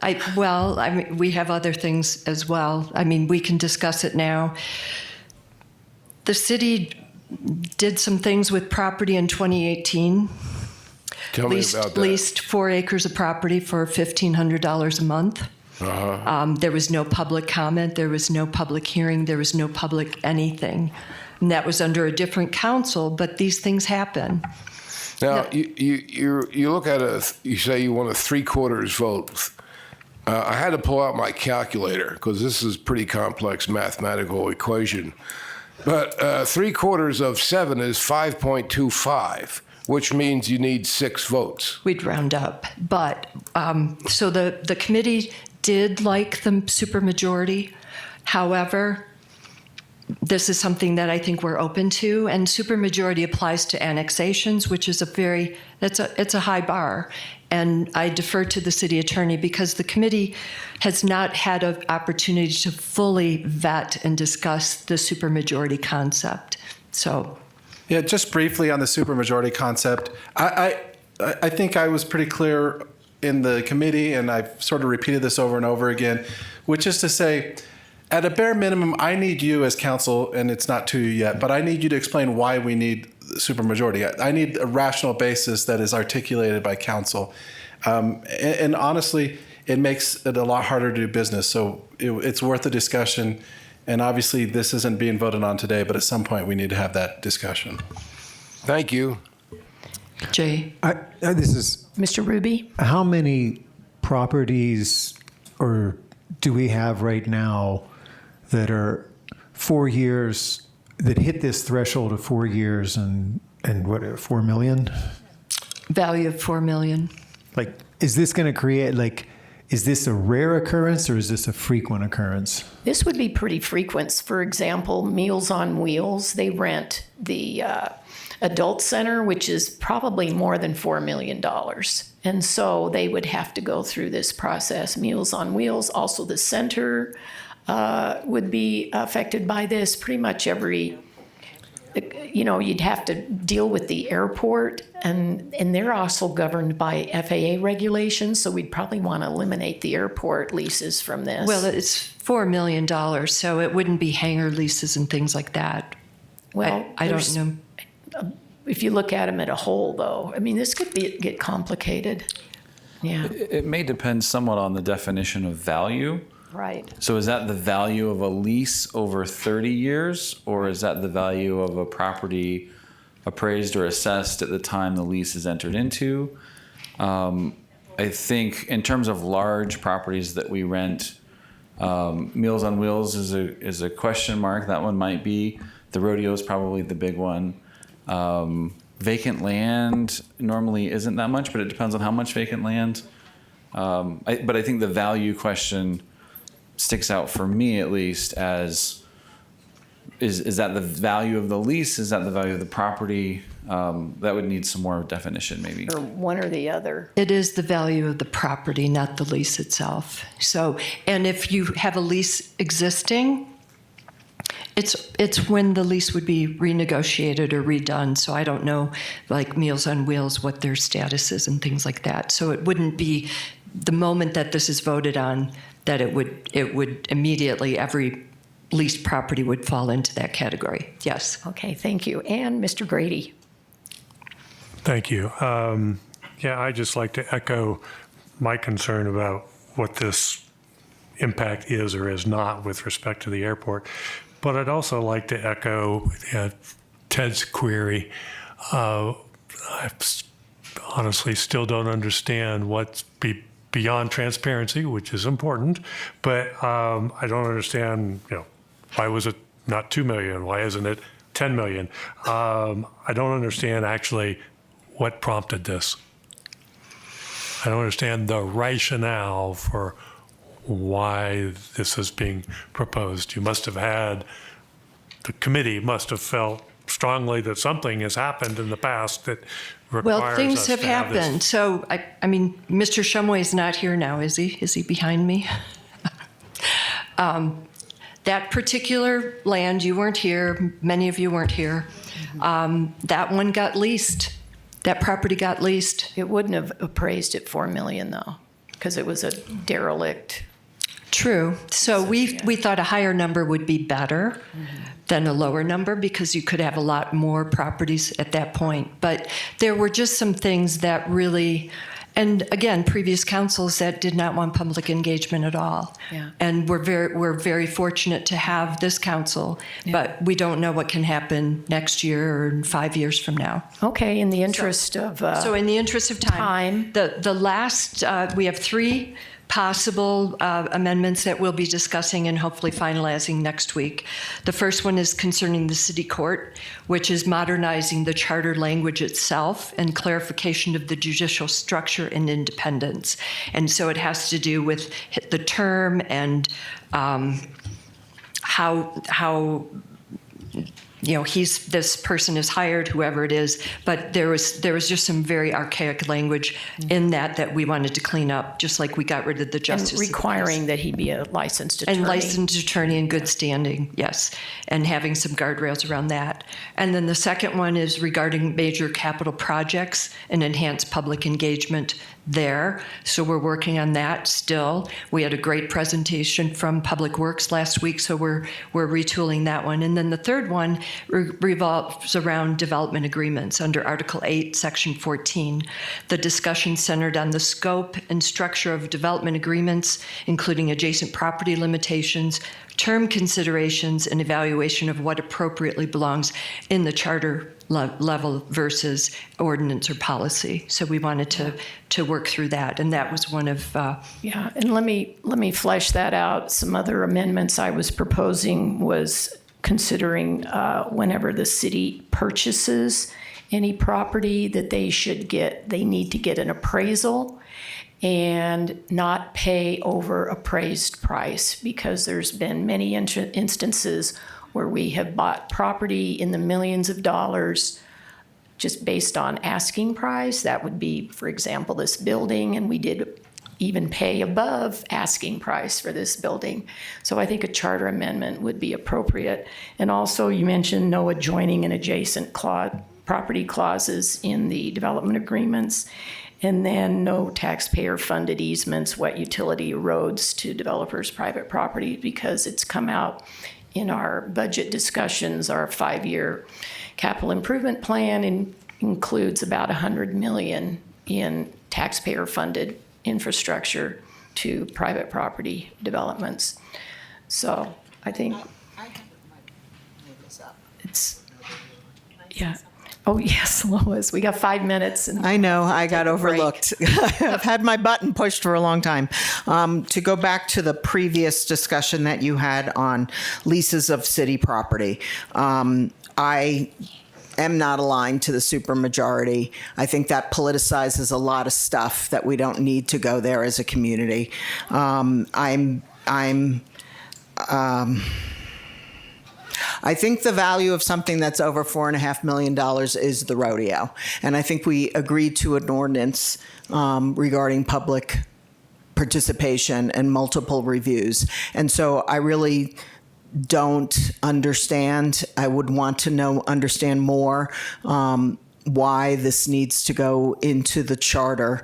We have other things as well. I mean, we can discuss it now. The city did some things with property in 2018. Tell me about that. Leased 4 acres of property for $1,500 a month. There was no public comment. There was no public hearing. There was no public anything. And that was under a different council, but these things happen. Now, you look at you say you want a 3/4 vote. I had to pull out my calculator because this is a pretty complex mathematical equation. But 3/4 of 7 is 5.25, which means you need 6 votes. We'd round up. But so the committee did like the supermajority. However, this is something that I think we're open to, and supermajority applies to annexations, which is it's a high bar. And I defer to the city attorney because the committee has not had an opportunity to fully vet and discuss the supermajority concept. So, yeah, just briefly on the supermajority concept, I think I was pretty clear in the committee, and I've sort of repeated this over and over again, which is to say, at a bare minimum, I need you as council, and it's not to you yet, but I need you to explain why we need supermajority. I need a rational basis that is articulated by council. And honestly, it makes it a lot harder to do business. So it's worth a discussion. And obviously, this isn't being voted on today, but at some point, we need to have that discussion. Thank you. Jay. This is Mr. Ruby. How many properties do we have right now that are 4 years, that hit this threshold of 4 years and what, $4 million? Value of $4 million. Like, is this going to create, is this a rare occurrence or is this a frequent occurrence? This would be pretty frequent. For example, Meals on Wheels, they rent the adult center, which is probably more than $4 million. And so they would have to go through this process. Meals on Wheels, also the center would be affected by this. Pretty much every you'd have to deal with the airport, and they're also governed by FAA regulations, so we'd probably want to eliminate the airport leases from this. Well, it's $4 million, so it wouldn't be hangar leases and things like that. Well, I don't know. If you look at them at a whole, though, I mean, this could get complicated. Yeah, It may depend somewhat on the definition of value. right. So is that the value of a lease over 30 years, or is that the value of a property appraised or assessed at the time the lease is entered into? I think in terms of large properties that we rent, Meals on Wheels is a question mark. That one might be. The rodeo is probably the big one. Vacant land normally isn't that much, but it depends on how much vacant land. But I think the value question sticks out for me, at least, as is that the value of the lease? Is that the value of the property? That would need some more definition, maybe. Or one or the other. It is the value of the property, not the lease itself. So, and if you have a lease existing, it's when the lease would be renegotiated or redone. So I don't know, like Meals on Wheels, what their status is and things like that. So it wouldn't be the moment that this is voted on that it would immediately, every leased property would fall into that category. Yes. Okay, thank you. And Mr. Grady. Thank you. Yeah, I'd just like to echo my concern about what this impact is or is not with respect to the airport. But I'd also like to echo Ted's query. I honestly still don't understand what's beyond transparency, which is important, but I don't understand, why was it not 2 million? Why isn't it 10 million? I don't understand actually what prompted this. I don't understand the rationale for why this is being proposed. The committee must have felt strongly that something has happened in the past that requires Well, things us have to have happened. this. So, I mean, Mr. Shumway is not here now, is he? Is he behind me? That particular land, you weren't here, many of you weren't here, that one got leased. That property got leased. It wouldn't have appraised at 4 million, though, because it was a derelict. True. So we thought a higher number would be better than a lower number because you could have a lot more properties at that point. But there were just some things that really, and again, previous councils that did not want public engagement at all. Yeah. And we're very fortunate to have this council, but we don't know what can happen next year or in 5 years from now. Okay, in the interest of So in the interest of time. The last, we have 3 possible amendments that we'll be discussing and hopefully finalizing next week. The first one is concerning the city court, which is modernizing the charter language itself and clarification of the judicial structure and independence. And so it has to do with the term and how this person is hired, whoever it is, but there was just some very archaic language in that we wanted to clean up, just like we got rid of the justice. And requiring that he be a licensed attorney. And licensed attorney in good standing, yes, and having some guardrails around that. And then the second one is regarding major capital projects and enhanced public engagement there. So we're working on that still. We had a great presentation from Public Works last week, so we're retooling that one. And then the third one revolves around development agreements under Article 8, Section 14. The discussion centered on the scope and structure of development agreements, including adjacent property limitations, term considerations, and evaluation of what appropriately belongs in the charter level versus ordinance or policy. So we wanted to work through that, and that was one of Yeah, and let me flesh that out. Some other amendments I was proposing was considering whenever the city purchases any property that they need to get an appraisal and not pay over appraised price, because there's been many instances where we have bought property in the millions of dollars just based on asking price. That would be, for example, this building, and we did even pay above asking price for this building. So I think a charter amendment would be appropriate. And also, you mentioned no adjoining and adjacent property clauses in the development agreements, and then no taxpayer-funded easements, wet utility roads to developers' private property, because it's come out in our budget discussions. Our 5-year capital improvement plan includes about $100 million in taxpayer-funded infrastructure to private property developments. So I think it's, yeah. Oh, yes, Lois, we got 5 minutes. And I know, I got overlooked. I've had my button pushed for a long time. To go back to the previous discussion that you had on leases of city property, I am not aligned to the supermajority. I think that politicizes a lot of stuff that we don't need to go there as a community. I think the value of something that's over $4.5 million is the rodeo. And I think we agreed to an ordinance regarding public participation and multiple reviews. And so I really don't understand. I would want to understand more why this needs to go into the charter.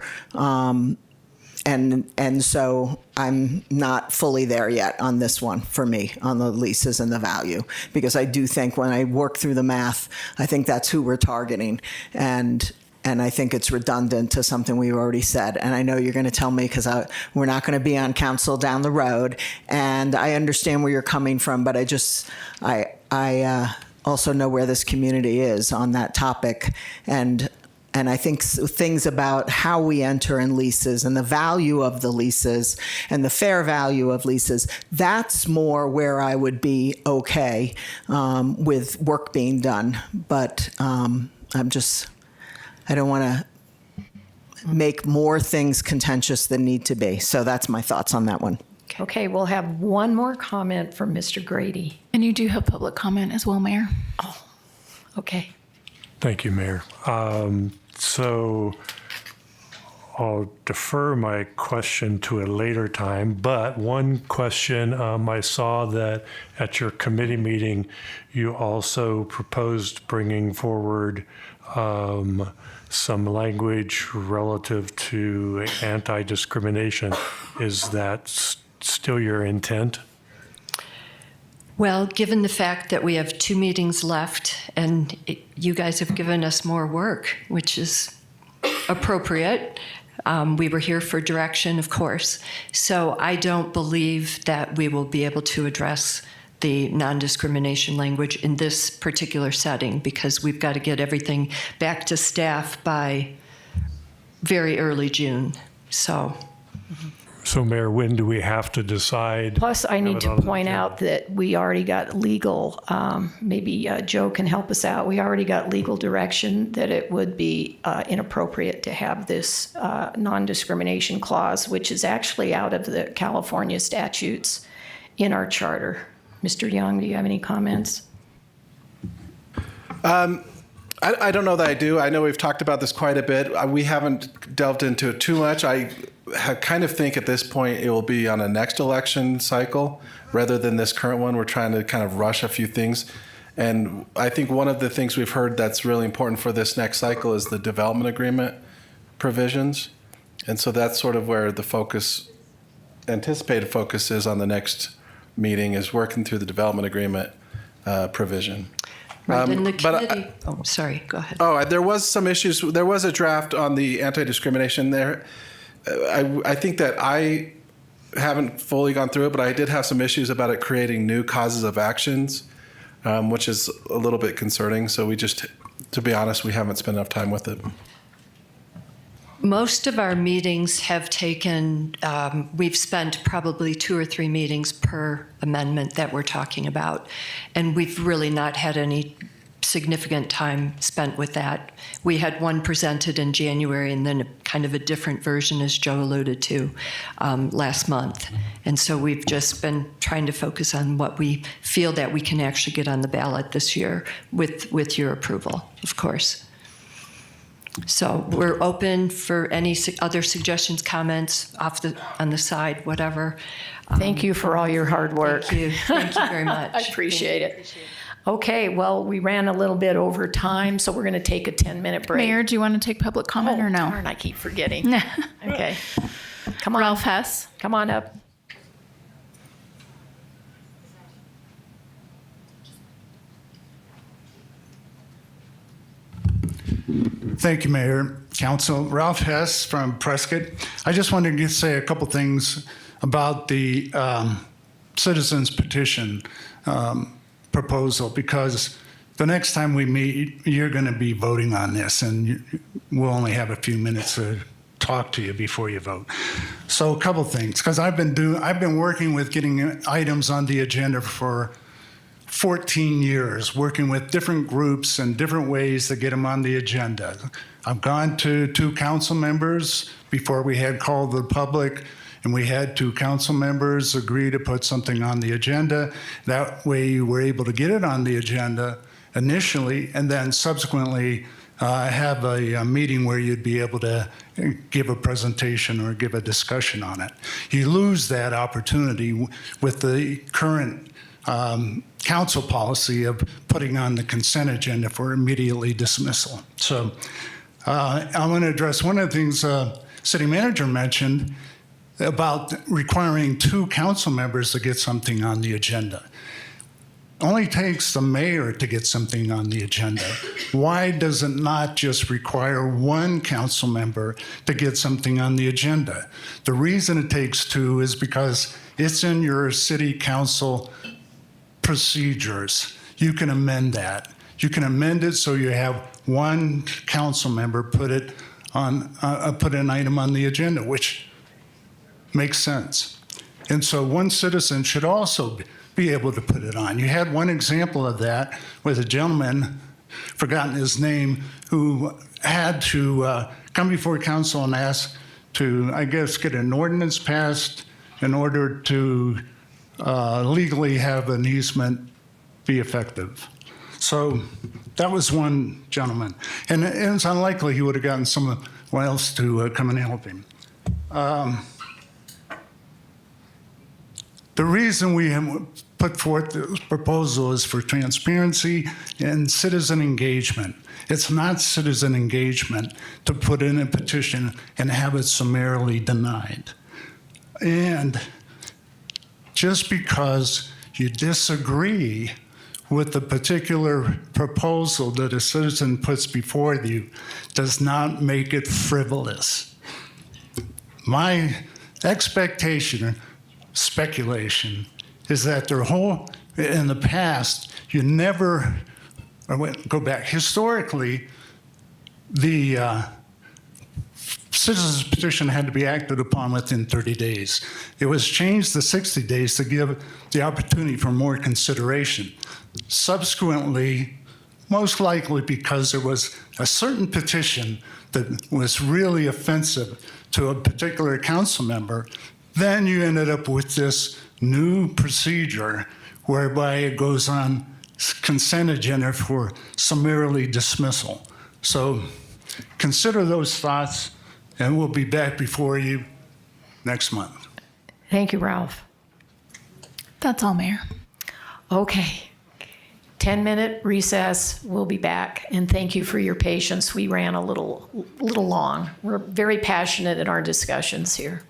And so I'm not fully there yet on this one for me, on the leases and the value, because I do think when I work through the math, I think that's who we're targeting. And I think it's redundant to something we already said. And I know you're going to tell me, because we're not going to be on council down the road. And I understand where you're coming from, but I also know where this community is on that topic. And I think things about how we enter in leases and the value of the leases and the fair value of leases, that's more where I would be okay with work being done. But I don't want to make more things contentious than need to be. So that's my thoughts on that one. Okay, we'll have one more comment from Mr. Grady. And you do have public comment as well, Mayor. Oh, okay. Thank you, Mayor. So I'll defer my question to a later time, but one question, I saw that at your committee meeting, you also proposed bringing forward some language relative to anti-discrimination. Is that still your intent? Well, given the fact that we have 2 meetings left and you guys have given us more work, which is appropriate, we were here for direction, of course. So I don't believe that we will be able to address the non-discrimination language in this particular setting, because we've got to get everything back to staff by very early June. So Mayor, when do we have to decide? Plus, I need to point out that we already got legal, maybe Joe can help us out. We already got legal direction that it would be inappropriate to have this non-discrimination clause, which is actually out of the California statutes in our charter. Mr. Young, do you have any comments? I don't know that I do. I know we've talked about this quite a bit. We haven't delved into it too much. I kind of think at this point it will be on a next election cycle rather than this current one. We're trying to kind of rush a few things. And I think one of the things we've heard that's really important for this next cycle is the development agreement provisions. And so that's sort of where the anticipated focus is on the next meeting, is working through the development agreement provision. right in the committee. Sorry, go ahead. There was some issues. There was a draft on the anti-discrimination there. I think that I haven't fully gone through it, but I did have some issues about it creating new causes of actions, which is a little bit concerning. So we just, to be honest, we haven't spent enough time with it. Most of our meetings have taken, we've spent probably 2 or 3 meetings per amendment that we're talking about. And we've really not had any significant time spent with that. We had one presented in January and then kind of a different version, as Joe alluded to, last month. And so we've just been trying to focus on what we feel that we can actually get on the ballot this year with your approval, of course. So we're open for any other suggestions, comments on the side, whatever. Thank you for all your hard work. Thank you. Thank you very much. I appreciate it. Okay, well, we ran a little bit over time, so we're going to take a 10-minute break. Mayor, do you want to take public comment or no? Darn, I keep forgetting. Okay. Come on. Ralph Hess. Come on up. Thank you, Mayor, Council. Ralph Hess from Prescott. I just wanted to say a couple things about the citizens petition proposal, because the next time we meet, you're going to be voting on this, and we'll only have a few minutes to talk to you before you vote. So a couple things, because I've been working with getting items on the agenda for 14 years, working with different groups and different ways to get them on the agenda. I've gone to 2 council members before we had called the public, and we had 2 council members agree to put something on the agenda. That way you were able to get it on the agenda initially, and then subsequently have a meeting where you'd be able to give a presentation or give a discussion on it. You lose that opportunity with the current council policy of putting on the consent agenda for immediately dismissal. So I want to address one of the things City Manager mentioned about requiring 2 council members to get something on the agenda. Only takes the mayor to get something on the agenda. Why does it not just require 1 council member to get something on the agenda? The reason it takes 2 is because it's in your city council procedures. You can amend that. You can amend it so you have 1 council member put an item on the agenda, which makes sense. And so 1 citizen should also be able to put it on. You had one example of that with a gentleman, forgotten his name, who had to come before council and ask to, I guess, get an ordinance passed in order to legally have an easement be effective. So that was one gentleman. And it's unlikely he would have gotten someone else to come and help him. The reason we have put forth this proposal is for transparency and citizen engagement. It's not citizen engagement to put in a petition and have it summarily denied. And just because you disagree with the particular proposal that a citizen puts before you does not make it frivolous. My expectation, speculation, is that in the past, you never, go back, historically, the citizen's petition had to be acted upon within 30 days. It was changed to 60 days to give the opportunity for more consideration. Subsequently, most likely because there was a certain petition that was really offensive to a particular council member, then you ended up with this new procedure whereby it goes on consent agenda for summarily dismissal. So consider those thoughts, and we'll be back before you next month. Thank you, Ralph. That's all, Mayor. Okay. 10-minute recess. We'll be back. And thank you for your patience. We ran a little long. We're very passionate in our discussions here.